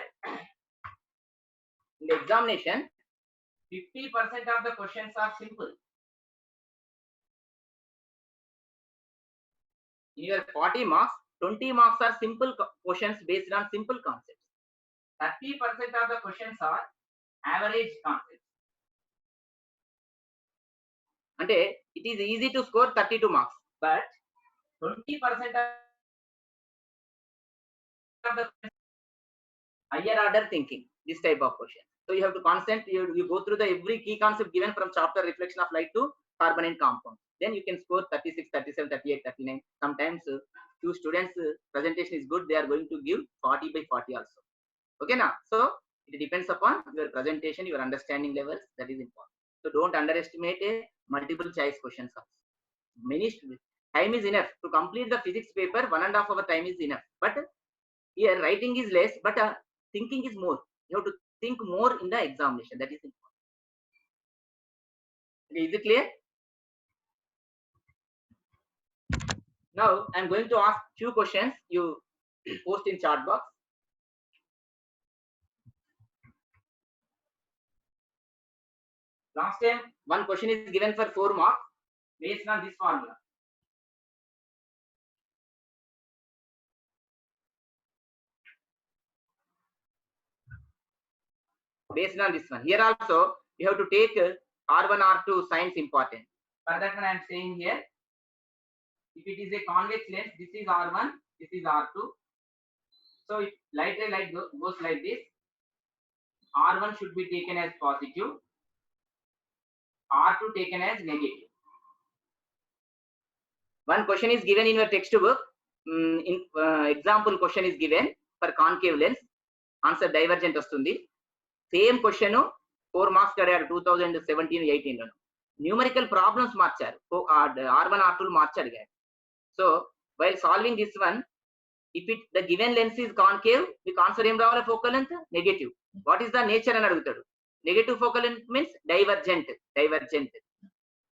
in the examination, 50% of the questions are simple. In your 40 marks, 20 marks are simple questions based on simple concepts. 30% of the questions are average concepts. And it is easy to score 32 marks, but 20% of the higher order thinking, this type of question. So you have to concentrate, you go through the every key concept given from chapter reflection of light to carbon and compound. Then you can score 36, 37, 38, 39. Sometimes few students presentation is good, they are going to give 40 by 40 also. Okay now, so it depends upon your presentation, your understanding levels, that is important. So don't underestimate a multiple choice questions also. Many students, time is enough to complete the physics paper, 1.5 hour time is enough. But here writing is less, but thinking is more. You have to think more in the examination, that is important. Okay, is it clear? Now I am going to ask few questions. You post in chat box. Last time one question is given for 4 marks based on this formula. Based on this one. Here also you have to take R1, R2 science important. For that one I am saying here, if it is a convex lens, this is R1, this is R2. So if light ray light goes like this, R1 should be taken as positive, R2 taken as negative. One question is given in your textbook. example question is given for concave lens, answer divergent వస్తుంది. Same question 4 marks అడిగారు 2017-18 లో. Numerical problems మార్చారు, R1 R2 మార్చి అడిగారు. So while solving this one, if it the given lens is concave, మీకు answer ఏం రావాలి? Focal length negative. What is the nature అని అడుగుతాడు. Negative focal length means divergent.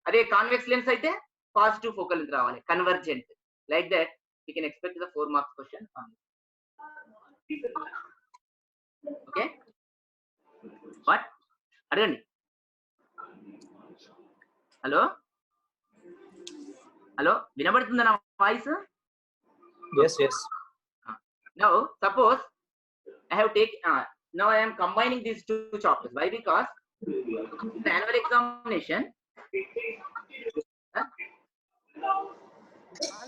అదే కాన్వెక్స్ లెన్స్ అయితే పాజిటివ్ ఫోకల్ లెంత్ రావాలి, convergent. Like that you can expect the 4 marks question. Okay, what అడగండి. Hello hello, వినబడుతుందా నా voice? Yes. Now suppose I have now I am combining these two chapters. Why? Because the annual examination.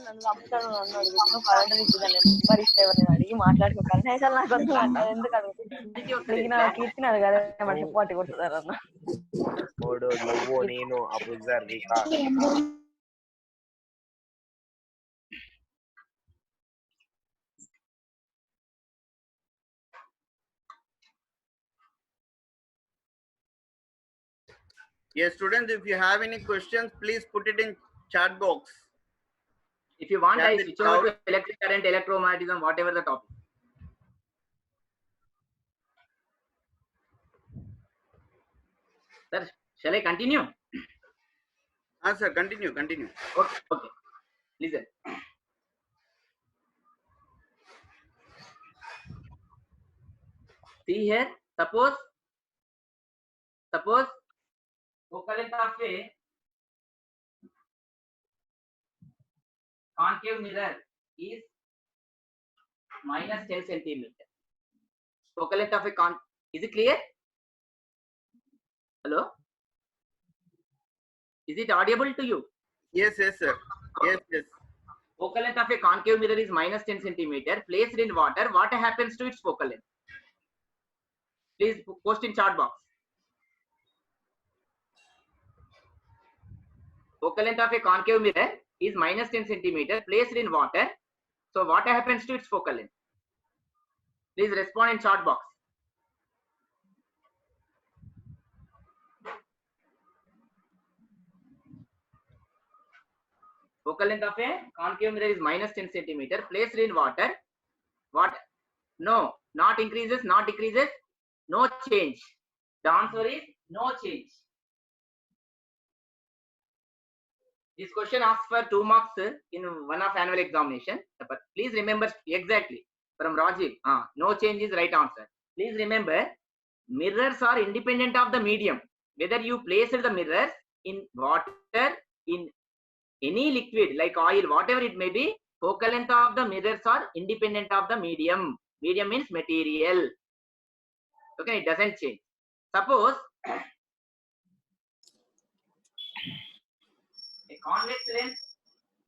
నన్ను చంపుతాడు, నన్ను అడుగుతున్నావు current ఇచ్చిందని number ఇస్తే ఎవరిని అడిగి మాట్లాడుకోగలను. అసలు నాకు ఎందుకు అడుగుతున్నా కీర్తినాడు కదా ఏమంటే పోటీ కొడుతున్నారన్న. నువ్వు నేను Abuzar Yes, students, if you have any questions, please put it in chat box. If you want, Can I we switch over to electric current, electromagnetism, whatever the topic. Sir, shall I continue? Sir, continue. Okay. Listen. See here, suppose focal length of a concave mirror is minus 10 centimeter. Focal length of a is it clear? Hello? Is it audible to you? Yes, sir. Yes. Focal length of a concave mirror is minus 10 centimeter. Placed in water, what happens to its focal length? Please post in chat box. Focal length of a concave mirror is minus 10 centimeter. Placed in water, so what happens to its focal length? Please respond in chat box. Focal length of a concave mirror is minus 10 centimeter. Placed in water, what? No, not increases, not decreases, no change. The answer is no change. This question asks for 2 marks in one of annual examination. But please remember exactly from Rajiv. No change is right answer. Please remember, mirrors are independent of the medium. Whether you place the mirrors in water, in any liquid like oil, whatever it may be, focal length of the mirrors are independent of the medium. Medium means material. Okay, it doesn't change. Suppose a convex lens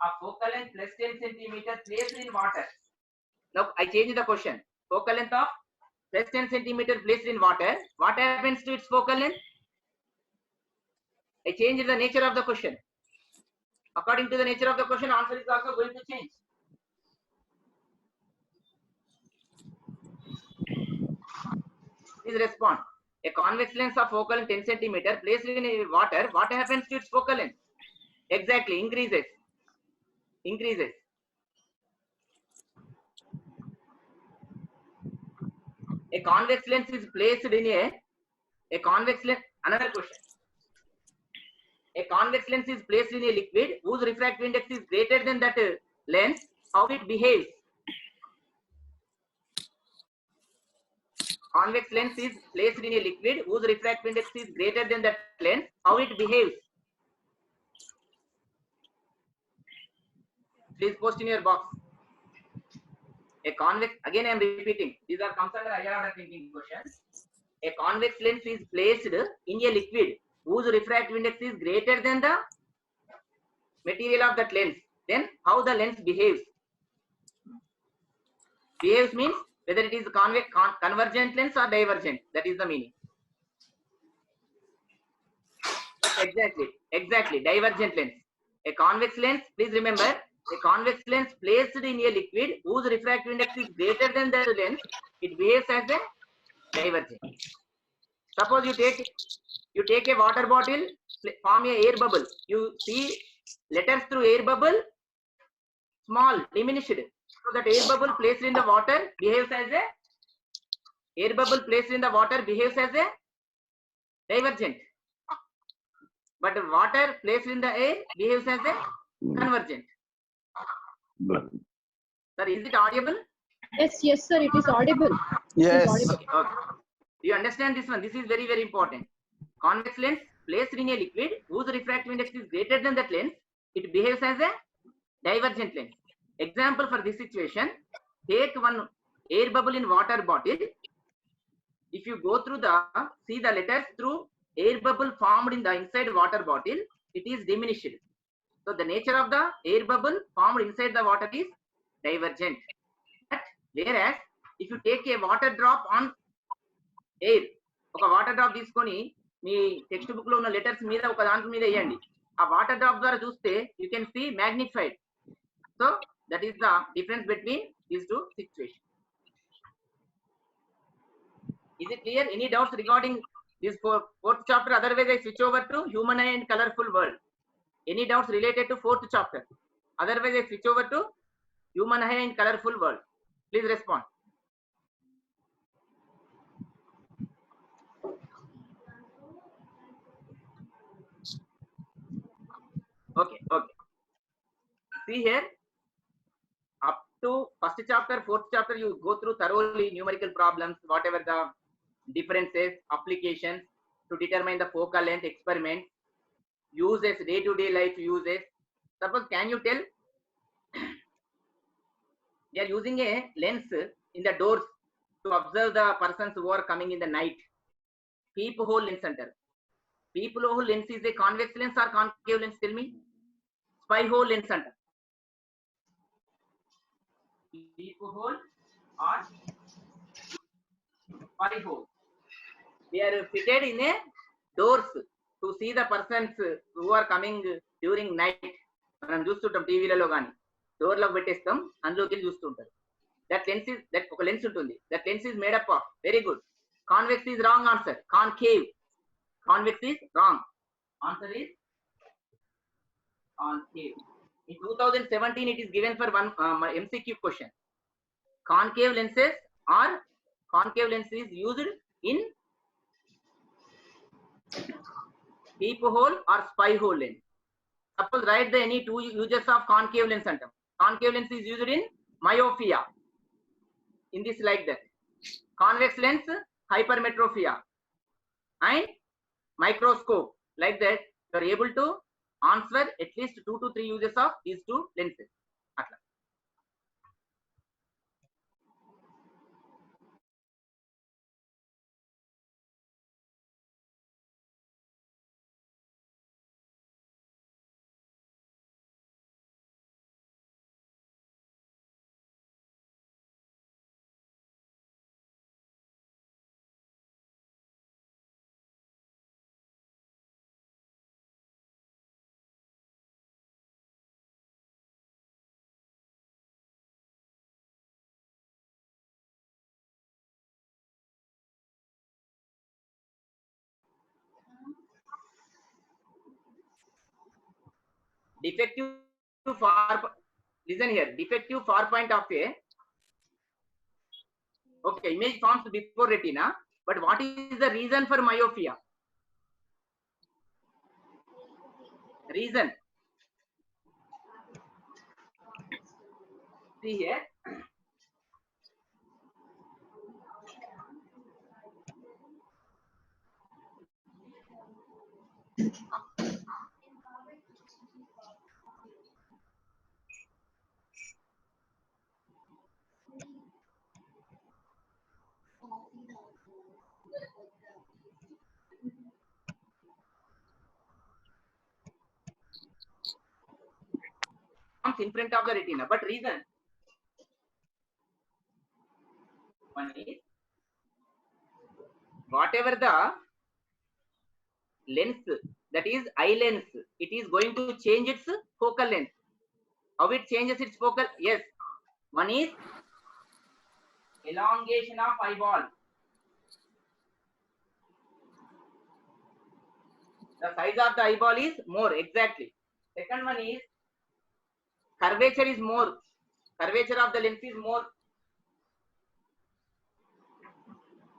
of focal length plus 10 centimeter placed in water. Now I change the question. Focal length of plus 10 centimeter placed in water. What happens to its focal length? I change the nature of the question. According to the nature of the question, answer is also going to change. Please respond. A convex lens of focal length 10 centimeter placed in water. What happens to its focal length? Exactly, increases. A convex lens is placed in a convex lens. Another question. A convex lens is placed in a liquid whose refractive index is greater than that lens. How it behaves? Convex lens is placed in a liquid whose refractive index is greater than that lens. How it behaves? Please post in your box. A convex, again I am repeating, these are comes under higher order thinking questions. A convex lens is placed in a liquid whose refractive index is greater than the material of that lens. Then how the lens behaves? Behaves means whether it is convex, convergent lens or divergent. That is the meaning. Exactly, divergent lens. A convex lens, please remember, a convex lens placed in a liquid whose refractive index is greater than that lens, it behaves as a divergent. Suppose you take a water bottle, form a air bubble. You see letters through air bubble, small, diminished. So that air bubble placed in the water behaves as a divergent. But water placed in the air behaves as a convergent. Sir, is it audible? Yes, sir, it is audible. Yes. Okay. Do you understand this one? This is very, very important. Convex lens placed in a liquid whose refractive index is greater than that lens, it behaves as a divergent lens. Example for this situation, take one air bubble in water bottle. If you go through see the letters through air bubble formed in the inside water bottle, it is diminished. So the nature of the air bubble formed inside the water is divergent. But whereas if you take a water drop on air, ఒక water drop తీసుకొని మీ text book లో ఉన్న letters మీద ఒక దాంట్లో మీద వేయండి. ఆ వాటర్ డ్రాప్ ద్వారా చూస్తే you can see magnified. So that is the difference between these two situation. Is it clear? Any doubts regarding this fourth chapter? Otherwise, I switch over to human eye and colorful world. Any doubts related to fourth chapter? Otherwise, I switch over to human eye and colorful world. Please respond. Okay. See here, up to first chapter, fourth chapter, you go through thoroughly numerical problems, whatever the differences, applications to determine the focal length, experiments, uses, day-to-day life uses. Suppose, can you tell? They are using a lens in the doors to observe the persons who are coming in the night. Peephole lens center. Peephole lens is a convex lens or concave lens? Tell me. Spy hole lens center. Peephole or spy hole. They are fitted in a doors to see the persons who are coming during night. మనం చూస్తుంటాం టీవీలలో కానీ డోర్లోకి పెట్టేస్తాం, అందులోకి వెళ్ళి చూస్తుంటారు. That ఒక lens ఉంటుంది. That lens is made up of, very good. Convex is wrong answer. Concave. Convex is wrong. Answer is concave. In 2017 it is given for one MCQ question. Concave lenses is used in peephole or spy hole lens. Suppose write the any two uses of concave lens antam. Concave lens is used in myopia. In this like that. Convex lens, hypermetropia and microscope. Like that, you are able to answer at least 2 to 3 uses of these two lenses. Atla. Defective far, listen here, defective far point of a, okay, image forms before retina, but what is the reason for myopia? Reason. See here. In front of the retina, but reason. One is whatever the lens, that is eye lens, it is going to change its focal length. How it changes its focal? Yes. One is elongation of eyeball. The size of the eyeball is more, exactly. Second one is curvature is more. Curvature of the lens is more.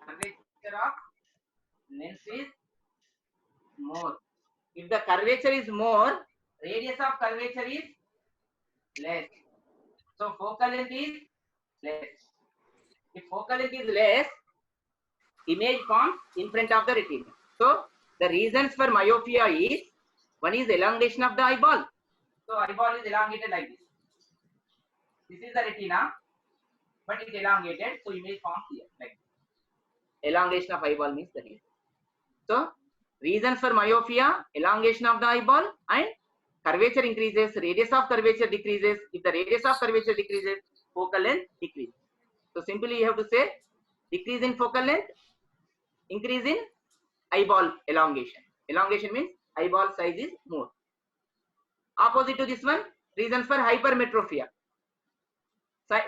Curvature of lens is more. If the curvature is more, radius of curvature is less. So focal length is less. If focal length is less, image forms in front of the retina. So the reasons for myopia is, one is elongation of the eyeball. So eyeball is elongated like this. This is the retina, but it's elongated, so image forms here like this. Elongation of eyeball means the reason. So reasons for myopia: elongation of the eyeball and curvature increases, radius of curvature decreases. If the radius of curvature decreases, focal length decreases. So simply you have to say decrease in focal length, increase in eyeball elongation. Elongation means eyeball size is more. Opposite to this one, reasons for hypermetropia.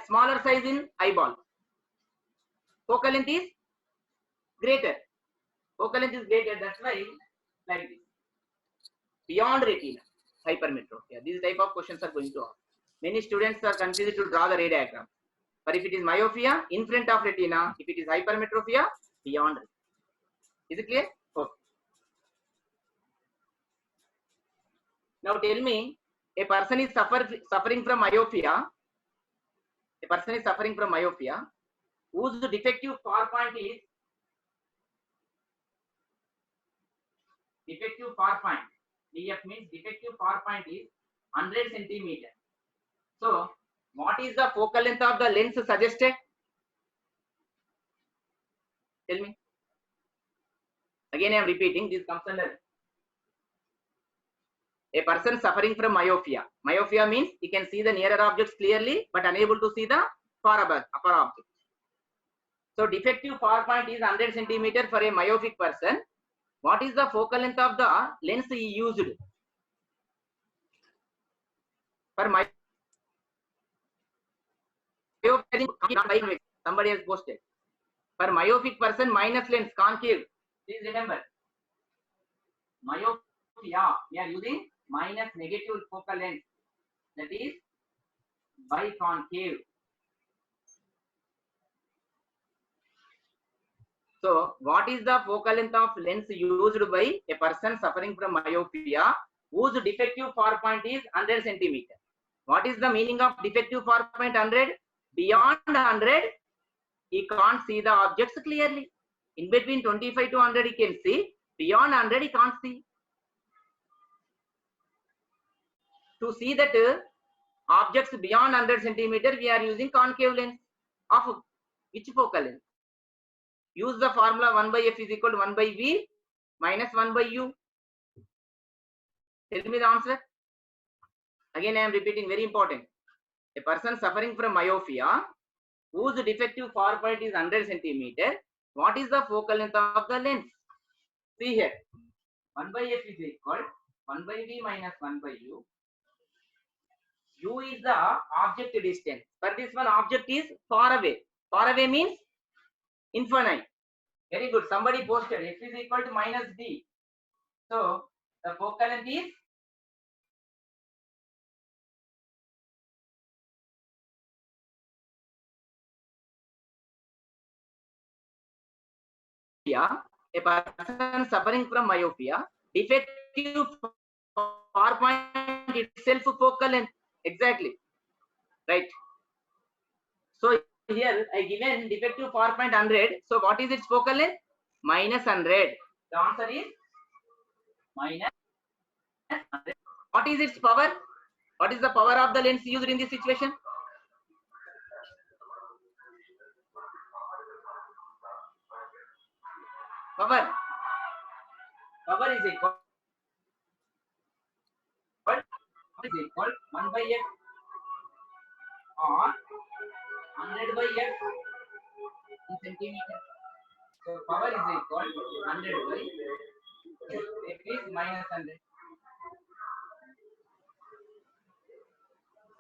Smaller size in eyeball. Focal length is greater. Focal length is greater, that's why like this. Beyond retina, hypermetropia. These type of questions are going to ask. Many students are confused to draw the ray diagram. But if it is myopia, in front of retina. If it is hypermetropia, beyond retina. Is it clear? Okay. Now tell me, a person is suffering from myopia. A person is suffering from myopia whose defective far point is DF means defective far point is 100 centimeter. So what is the focal length of the lens suggested? Tell me. Again I am repeating, this comes under a person suffering from myopia. Myopia means he can see the nearer objects clearly but unable to see the far above upper objects. So defective far point is 100 centimeter for a myopic person. What is the focal length of the lens he used? For myopia, somebody has posted. For myopic person, minus lens, concave. Please remember, myopia, we are using minus negative focal length. That is biconcave. So, what is the focal length of lens used by a person suffering from myopia whose defective far point is 100 centimeter? What is the meaning of defective far point 100? Beyond 100, he can't see the objects clearly. In between 25 to 100, he can see. Beyond 100, he can't see. To see that objects beyond 100 centimeter, we are using concave lens. Of which focal length? Use the formula 1 by f is equal to 1 by v minus 1 by u. Tell me the answer. Again, I am repeating, very important. A person suffering from myopia whose defective far point is 100 centimeter. What is the focal length of the lens? See here. 1 by f is equal 1 by v minus 1 by u. U is the object distance. For this one, object is far away. Far away means infinite. Very good. Somebody posted f is equal to minus d. So the focal length is a person suffering from myopia, defective far point itself focal length. Exactly. Right. So here I given defective far point 100. So what is its focal length? Minus 100. The answer is minus 100. What is its power? What is the power of the lens used in this situation? Power is equal 1 by f or 100 by f in centimeter. So power is equal to 100 by f is minus 100.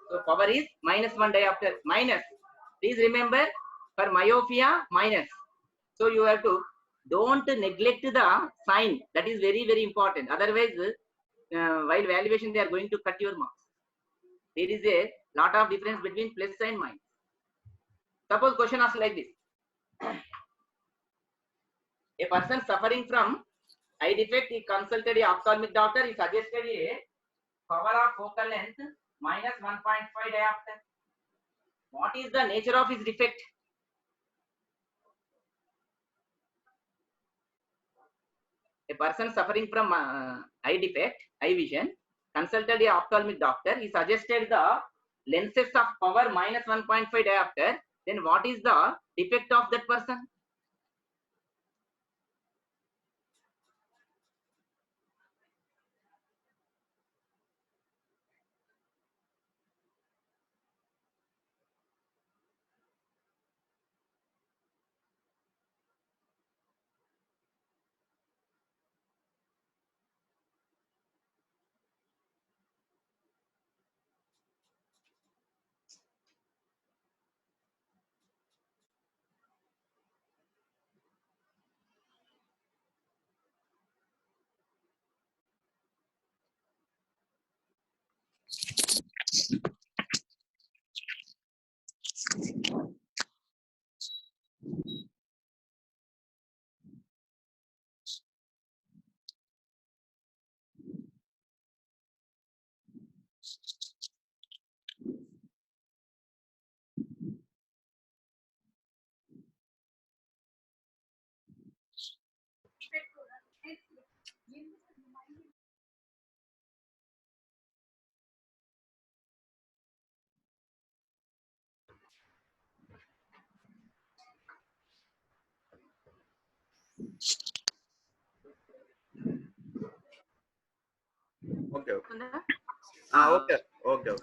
So power is -1 diopter. Minus. Please remember, for myopia, minus. So you have to, don't neglect the sign. That is very, very important. Otherwise, while valuation, they are going to cut your marks. There is a lot of difference between plus and minus. Suppose question asked like this. A person suffering from eye defect, he consulted a ophthalmic doctor, he suggested a power of focal length -1.5 diopter. What is the nature of his defect? A person suffering from eye defect, eye vision, consulted a ophthalmic doctor, he suggested the lenses of power -1.5 diopter. Then what is the defect of that person? Okay. Ah, Okay. Okay.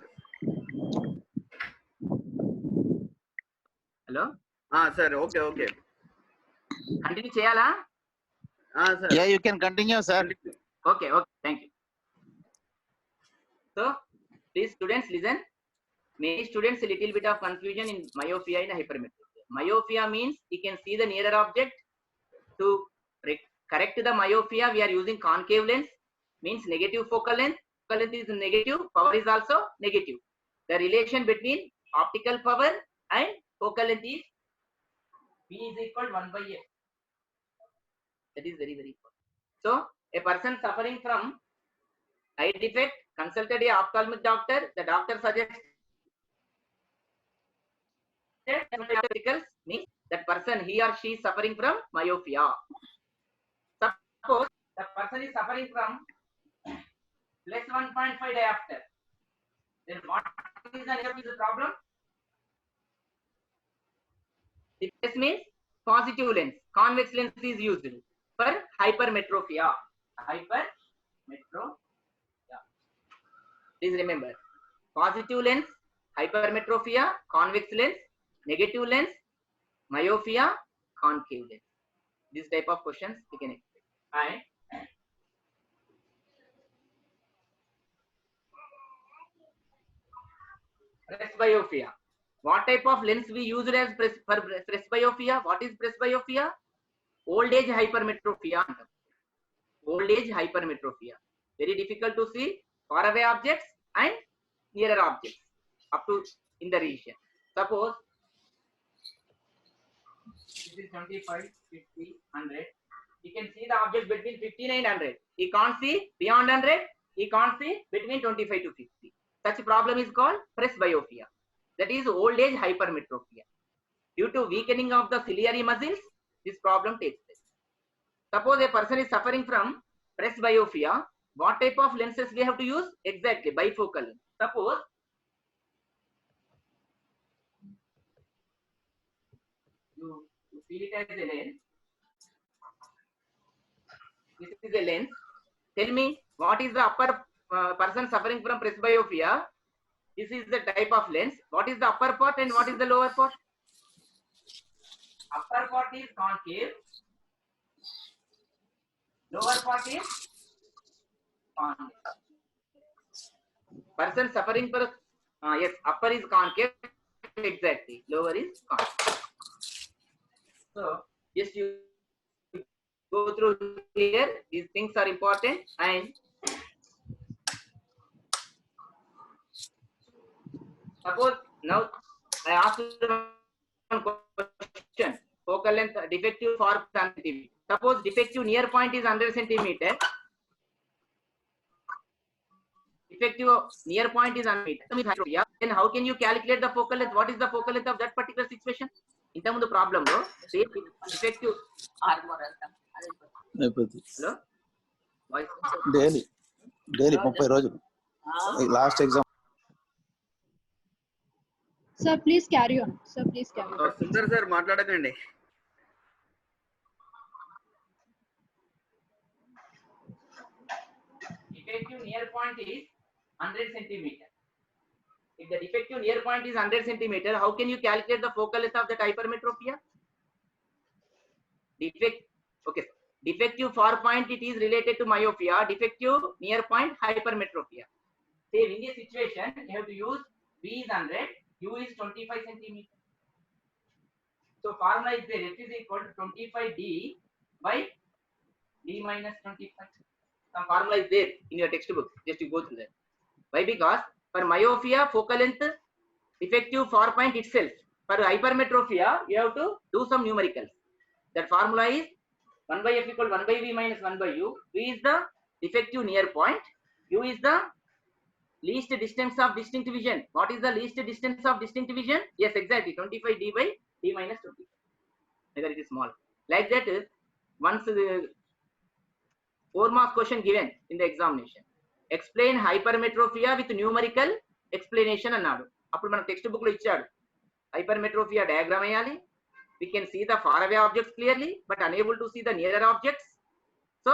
hello, Sir. Okay. continue cheyala? Sir. Yeah, you can continue, sir. Okay, thank you. So please students listen. Many students a little bit of confusion in myopia and hypermetropia. Myopia means you can see the nearer object. To correct the myopia, we are using concave lens, means negative focal length. Focal length is negative, power is also negative. The relation between optical power and focal length is V is equal to 1 by A. That is very, very important. So a person suffering from eye defect consulted a ophthalmic doctor. The doctor suggested means that person, he or she is suffering from myopia. Suppose the person is suffering from plus 1.5 diopter. Then what is the nature of the problem? This means positive lens. Convex lens is used for hypermetropia. Hypermetropia. Please remember, positive lens, hypermetropia, convex lens, negative lens, myopia, concave lens. This type of questions we can expect. And presbyopia. What type of lens we used as for presbyopia? What is presbyopia? Old age hypermetropia. Old age hypermetropia. Very difficult to see far away objects and nearer objects up to in the region. Suppose this is 25, 50, 100. You can see the object between 50 and 100. He can't see beyond 100. He can't see between 25 to 50. Such problem is called presbyopia. That is old age hypermetropia. Due to weakening of the ciliary muscles, this problem takes place. Suppose a person is suffering from presbyopia. What type of lenses we have to use? Exactly, bifocal lens. Suppose you feel it as a lens. This is a lens. Tell me, what is the upper person suffering from presbyopia? This is the type of lens. What is the upper part and what is the lower part? Upper part is concave. Lower part is convex. Person suffering from Yes, upper is concave, exactly. Lower is concave. So just you go through here. These things are important. And suppose now I ask you one question. Focal length defective for centimeter. Suppose defective near point is 100 centimeter. Defective near point is 100 meter. Then how can you calculate the focal length? What is the focal length of that particular situation? In terms of the problem, bro. Say defective. Hello. Voice. Daily 30 రోజులు last exam. Sir, please carry on. Sir, please carry on. Sundar sir మాట్లాడకండి. Defective near point is 100 centimeter. If the defective near point is 100 centimeter, how can you calculate the focal length of that hypermetropia? Okay. Defective far point, it is related to myopia. Defective near point, hypermetropia. Say in this situation, you have to use V is 100, U is 25 centimeter. So formula is there. F is equal to 25D by D minus 25. Some formula is there in your textbook. Just you go through that. Why? Because for myopia, focal length, defective far point itself. For hypermetropia, you have to do some numericals. That formula is 1 by F equal 1 by V minus 1 by U. V is the defective near point. U is the least distance of distinct vision. What is the least distance of distinct vision? Yes, exactly. 25D by D minus 25. Whether it is small. Like that, once the 4 mark question given in the examination. Explain hypermetropia with numerical explanation అన్నాడు. అప్పుడు మనం text book లో ఇచ్చాడు. Hypermetropia diagram వేయాలి. We can see the far away objects clearly, but unable to see the nearer objects. So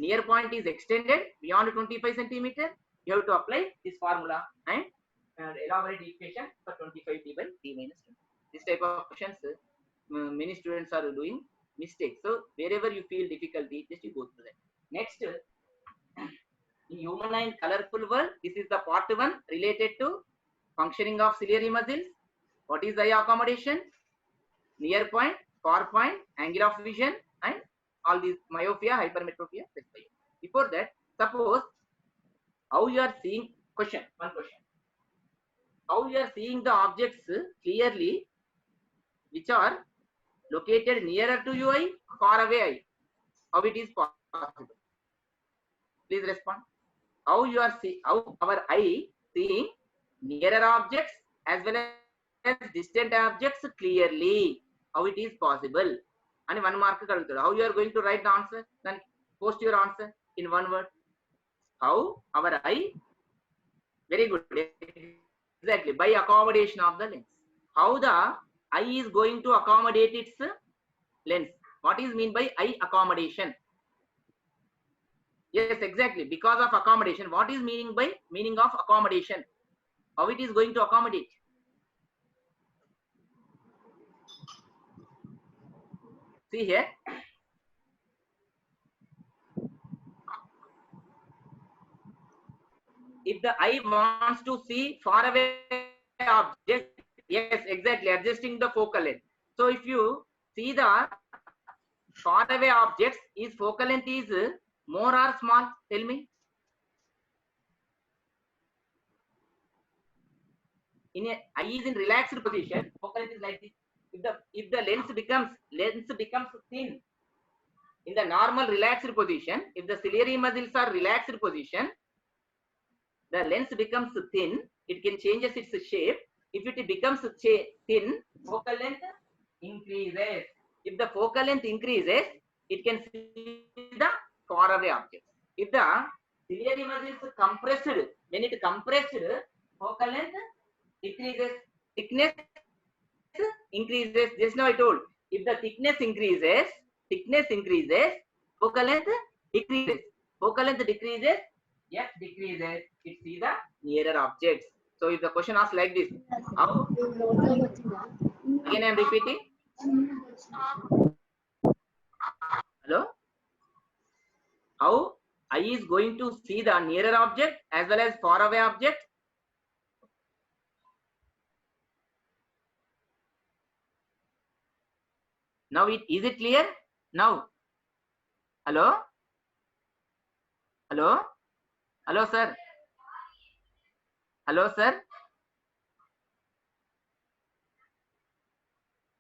near point is extended beyond 25 centimeter. You have to apply this formula and elaborate the equation for 25D by D minus 20. This type of questions, many students are doing mistakes. So wherever you feel difficulty, just you go through that. Next, in human eye colorful world, this is the part 1 related to functioning of ciliary muscles. What is eye accommodation? Near point, far point, angle of vision, and all these myopia, hypermetropia. Before that, suppose how you are seeing one question. How you are seeing the objects clearly, which are located nearer to your eye, far away eye. How it is possible? Please respond. How you are how our eye seeing nearer objects as well as distant objects clearly? How it is possible? And 1 mark. How you are going to write the answer? Then post your answer in 1 word. How our eye, very good, exactly, by accommodation of the lens. How the eye is going to accommodate its lens? What is mean by eye accommodation? Yes, exactly, because of accommodation. What is meaning of accommodation? How it is going to accommodate? See here. If the eye wants to see far away object, yes, exactly, adjusting the focal length. So if you see the far away objects, is focal length is more or small? Tell me. In a eye is in relaxed position, focal length is like this. If the lens becomes thin in the normal relaxed position, if the ciliary muscles are relaxed position, the lens becomes thin, it can changes its shape. If it becomes thin, focal length increases. If the focal length increases, it can see the far away objects. If the ciliary muscles compressed, when it compressed, focal length decreases, thickness increases. Just now I told, if the thickness increases, focal length decreases. Focal length decreases, yes, decreases. It see the nearer objects. So if the question asks like this, how? Again I am repeating. Hello? How eye is going to see the nearer object as well as far away object? Now is it clear? Now. Hello? Hello? Hello, sir. Hello, sir.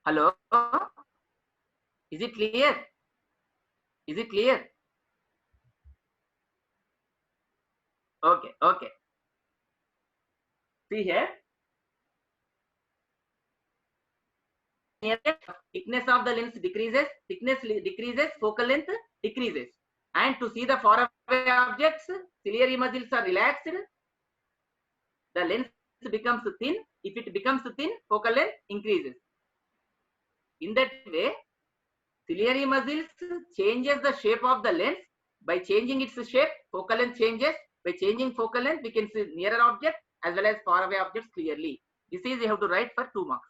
Hello? Is it clear? Is it clear? Okay, okay. See here. Thickness of the lens decreases, thickness decreases, focal length decreases. And to see the far away objects, ciliary muscles are relaxed. The lens becomes thin. If it becomes thin, focal length increases. In that way, ciliary muscles changes the shape of the lens. By changing its shape, focal length changes. By changing focal length, we can see nearer objects as well as far away objects clearly. This is you have to write for 2 marks.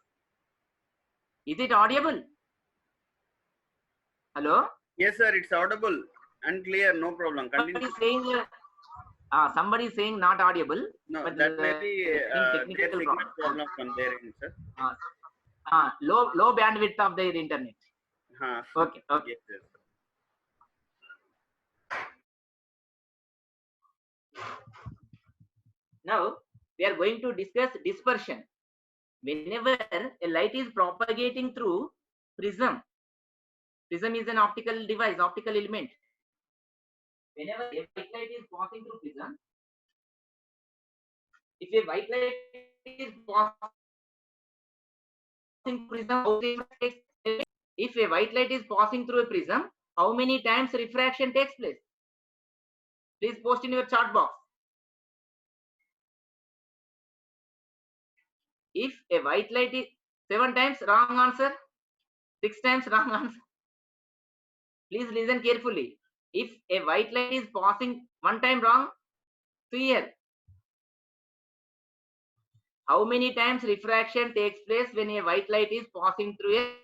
Is it audible? Hello? Yes, sir. It's audible and clear. No problem. Continue. Somebody is saying not audible. No, but, that may be their technical signal problem. problem from their end, sir. Low bandwidth of their internet. Okay, okay. Yes, yes. Now we are going to discuss dispersion. Whenever a light is propagating through prism, prism is an optical device, optical element. Whenever a white light is passing through prism, if a white light is passing prism, if a white light is passing through a prism, how many times refraction takes place? Please post in your chat box. If a white light is 7 times, wrong answer. 6 times, wrong answer. Please listen carefully. If a white light is passing 1 time, wrong. See here. How many times refraction takes place when a white light is passing through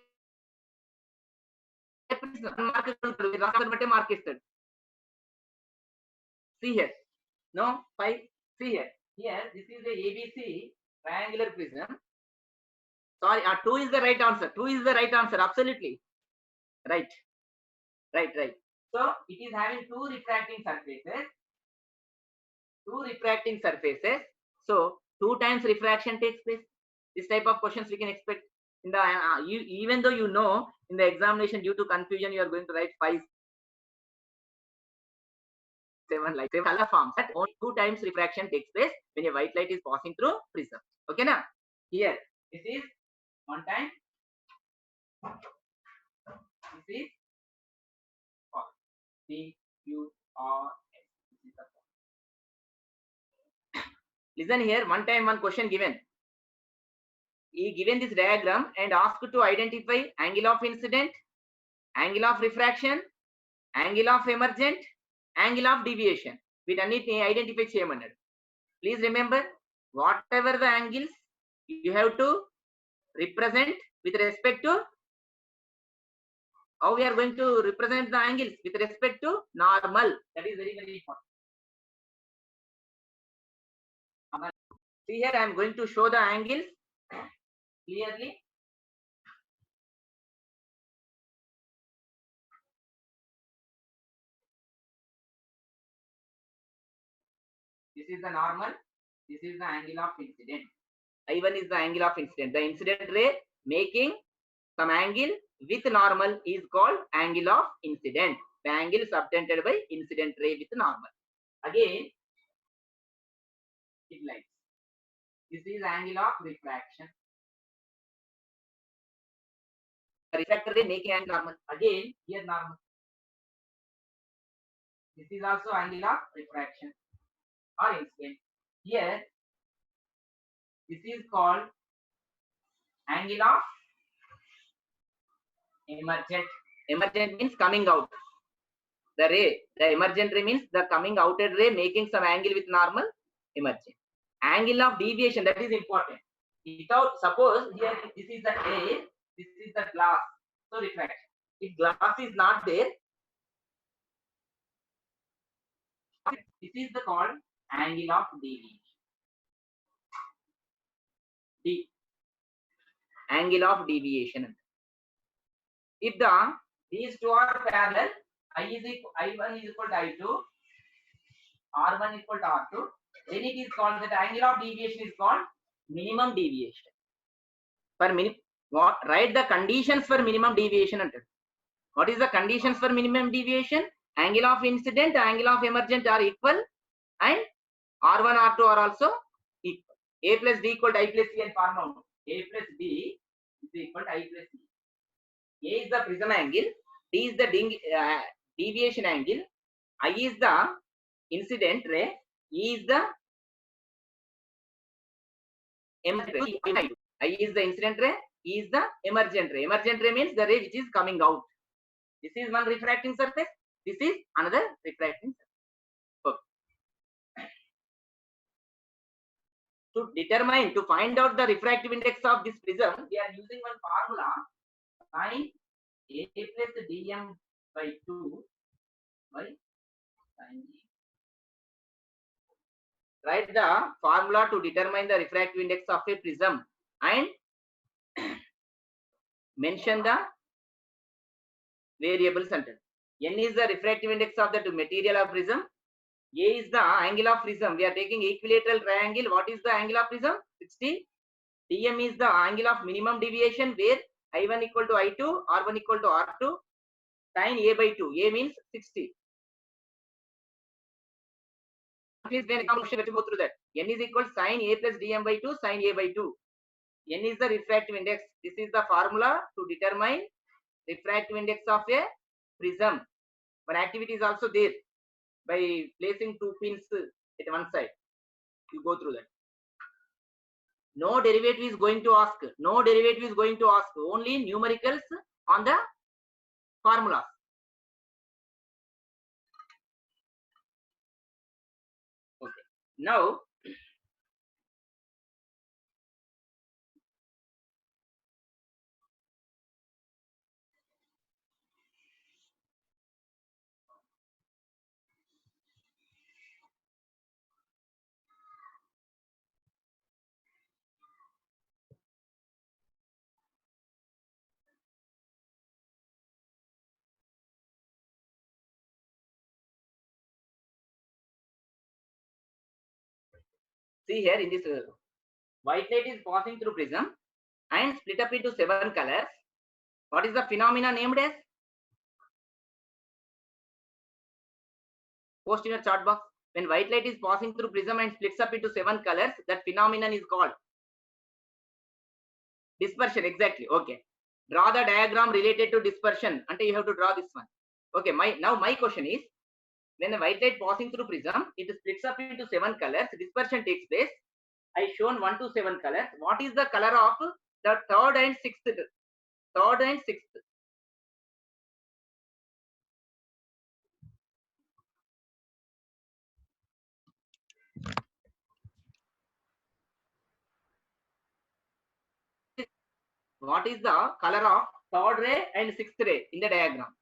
a prism? See here. No, 5. See here. Here, this is a ABC triangular prism. Sorry, 2 is the right answer. 2 is the right answer. Absolutely. Right. Right, right. So, it is having 2 refracting surfaces. 2 refracting surfaces. So, 2 times refraction takes place. This type of questions we can expect. In the even though you know in the examination due to confusion you are going to write 5, 7 like 7 color forms. That only 2 times refraction takes place when a white light is passing through prism. Okay now? Here, this is 1 time. This is C Q R S. This is the listen here, 1 time 1 question given. He given this diagram and asked to identify angle of incident, angle of refraction, angle of emergent, angle of deviation. వీటన్నిటిని identify చేయమన్నాడు. Please remember, whatever the angles you have to represent with respect to how we are going to represent the angles with respect to normal. That is very, very important. See here, I am going to show the angles clearly. This is the normal. This is the angle of incident. I1 is the angle of incident. The incident ray making some angle with normal is called angle of incident. The angle subtended by incident ray with normal. Again, it lights. This is angle of refraction. The refractor ray making angle normal. Again, here normal. This is also angle of refraction or incident. Here, this is called angle of emergent. Emergent means coming out. The ray, the emergent ray means the coming outer ray making some angle with normal, emergent. Angle of deviation, that is important. Without, suppose here this is the air, this is the glass, so refraction. If glass is not there, this is the called angle of deviation. The angle of deviation. if these two are parallel, I1 is equal to I2, R1 equal to R2, then it is called, that angle of deviation is called minimum deviation. Write the conditions for minimum deviation. What is the conditions for minimum deviation? Angle of incident, angle of emergent are equal, and R1, R2 are also equal. A plus B equal to I plus C and formula. A plus B is equal to I plus C. A is the prism angle, D is the deviation angle, I is the incident ray, E is the emergent ray. I is the incident ray, E is the emergent ray. Emergent ray means the ray which is coming out. This is one refracting surface. This is another refracting surface. Okay. To determine, to find out the refractive index of this prism, we are using one formula, sin A plus dm by 2 by sin A. Write the formula to determine the refractive index of a prism and mention the variables under. N is the refractive index of the material of prism. A is the angle of prism. We are taking equilateral triangle. What is the angle of prism? 60. Dm is the angle of minimum deviation, where I1 equal to I2, R1 equal to R2, sin A by 2. A means 60. Please then go through that. N is equal to sin A plus dm by 2, sin A by 2. N is the refractive index. This is the formula to determine refractive index of a prism. One activity is also there by placing two pins at one side. You go through that. No derivative is going to ask. No derivative is going to ask. Only numericals on the formulas. Okay. Now, see here in this white light is passing through prism and split up into 7 colors. What is the phenomena named as? Post in your chart box. When white light is passing through prism and splits up into 7 colors, that phenomenon is called dispersion. Exactly. Okay. Draw the diagram related to dispersion. Until you have to draw this one. Okay. Now my question is, when the white light passing through prism, it splits up into 7 colors. Dispersion takes place. I shown 1 to 7 colors. What is the color of the third and sixth? Third and sixth. What is the color of third ray and sixth ray in the diagram?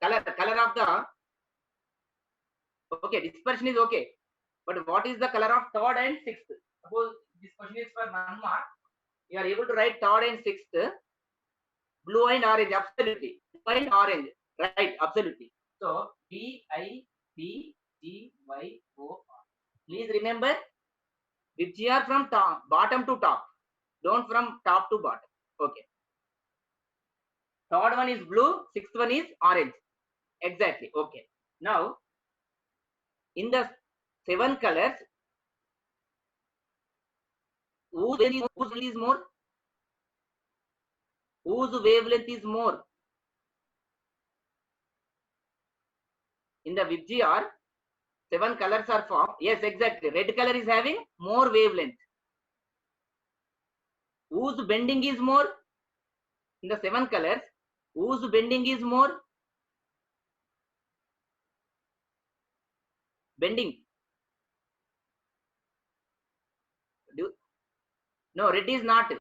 Color of the, okay, dispersion is okay. But what is the color of third and sixth? Suppose this question is for 1 mark. You are able to write third and sixth. Blue and orange, absolutely. Blue and orange, right? Absolutely. So B I P G Y O R. Please remember, VGR from top, bottom to top. Don't from top to bottom. Okay. Third one is blue. Sixth one is orange. Exactly. Okay. Now, in the 7 colors, whose is more? Whose wavelength is more? In the VGR, 7 colors are formed. Yes, exactly. Red color is having more wavelength. Whose bending is more? In the 7 colors, whose bending is more? Bending. No, red is not.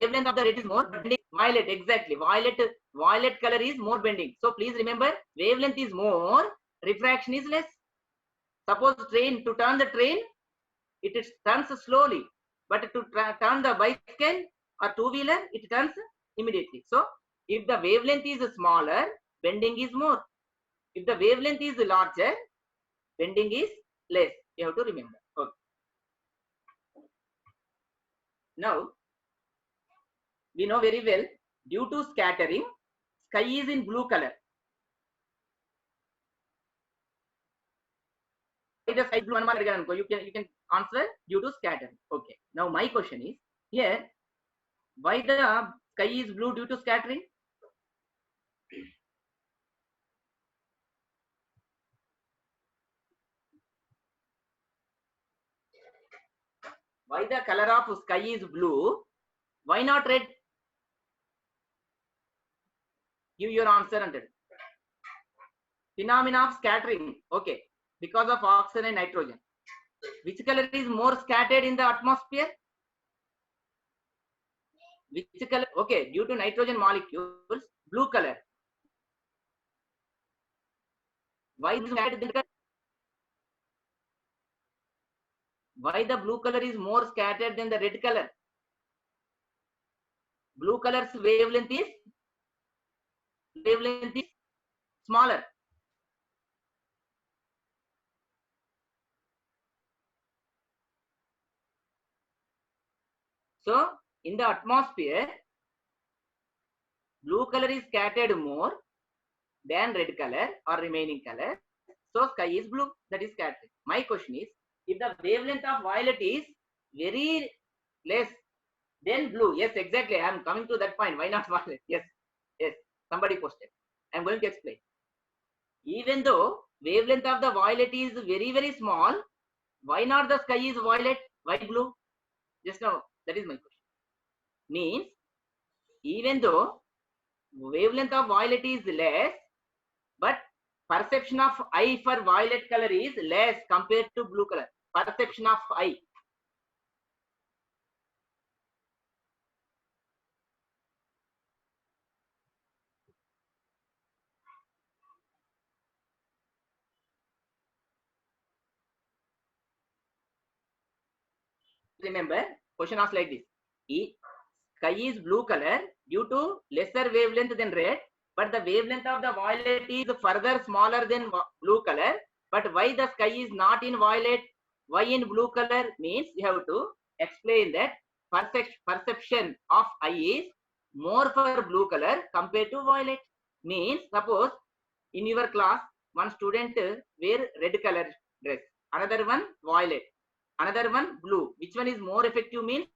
Wavelength of the red is more bending. Violet, exactly. Violet color is more bending. So please remember, wavelength is more, refraction is less. Suppose train, to turn the train, it turns slowly, but to turn the bicycle or two-wheeler, it turns immediately. So if the wavelength is smaller, bending is more. If the wavelength is larger, bending is less. You have to remember. Okay. Now we know very well, due to scattering, sky is in blue color. The sky blue, you can answer due to scattering. Okay. Now my question is here, why the sky is blue due to scattering? Why the color of sky is blue? Why not red? Give your answer under. Phenomena of scattering. Okay. Because of oxygen and nitrogen. Which color is more scattered in the atmosphere? Which color? Okay. Due to nitrogen molecules, blue color. Why is scattered? Why the blue color is more scattered than the red color? Blue color's wavelength is smaller. So in the atmosphere, blue color is scattered more than red color or remaining color. So sky is blue, that is scattered. My question is, if the wavelength of violet is very less than blue, yes, exactly. I am coming to that point. Why not violet? Yes, yes. Somebody posted. I am going to explain. Even though wavelength of the violet is very, very small, why not the sky is violet? Why blue? Just now, that is my question. Means, even though wavelength of violet is less, but perception of eye for violet color is less compared to blue color. Perception of eye. Remember, question asked like this. Sky is blue color due to lesser wavelength than red, but the wavelength of the violet is further smaller than blue color. But why the sky is not in violet? Why in blue color? Means you have to explain that perception of eye is more for blue color compared to violet. Means suppose in your class one student wear red color dress, another one violet, another one blue. Which one is more effective? Means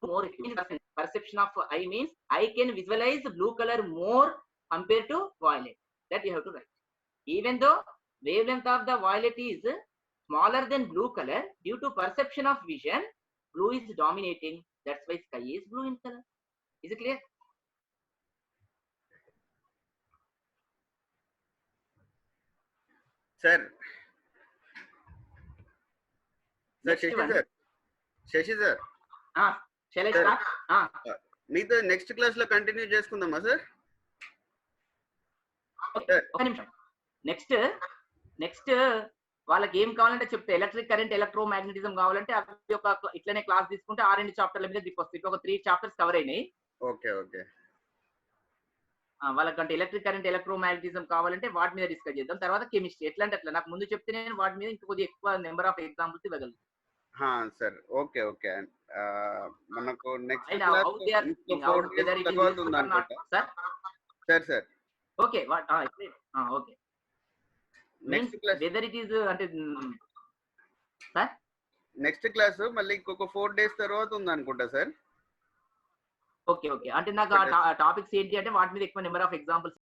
more effective. Perception of eye means I can visualize blue color more compared to violet. That you have to write. Even though wavelength of the violet is smaller than blue color, due to perception of vision, blue is dominating. That's why sky is blue in color. Is it clear? Sir. Sir, Next one. Shashi sir. Shall I Sir. start? మీతో next class లో continue చేసుకుందామా sir? ఒక నిమిషం. Next వాళ్ళకి ఏం కావాలంటే చెప్తే electric current electro magnetism కావాలంటే అవి ఒక ఇట్లనే క్లాస్ తీసుకుంటే ఆ 2 చాప్టర్ల మీద దిక్కొస్తాయి. ఒక 3 చాప్టర్స్ కవర్ అయినాయి. Okay okay. వాళ్ళకంటే ఎలక్ట్రిక్ కరెంట్ ఎలక్ట్రో మ్యాగ్నెటిజం కావాలంటే వాటి మీద డిస్కస్ చేద్దాం. తర్వాత కెమిస్ట్రీ ఎట్లా అంటే అట్లా నాకు ముందు చెప్తే నేను వాటి మీద ఇంకా కొద్దిగా ఎక్కువ నెంబర్ ఆఫ్ ఎగ్జాంపుల్స్ ఇవ్వగలను. Sir okay okay. మనకు next sir okay okay weather it is అంటే సార్ నెక్స్ట్ క్లాస్ మళ్ళీ ఇంకొక 4 days తర్వాత ఉంది అనుకుంటా సార్. ఓకే ఓకే అంటే నాకు ఆ టాపిక్స్ ఏంటి అంటే వాటి మీద ఎక్కువ నెంబర్ ఆఫ్ ఎగ్జాంపుల్స్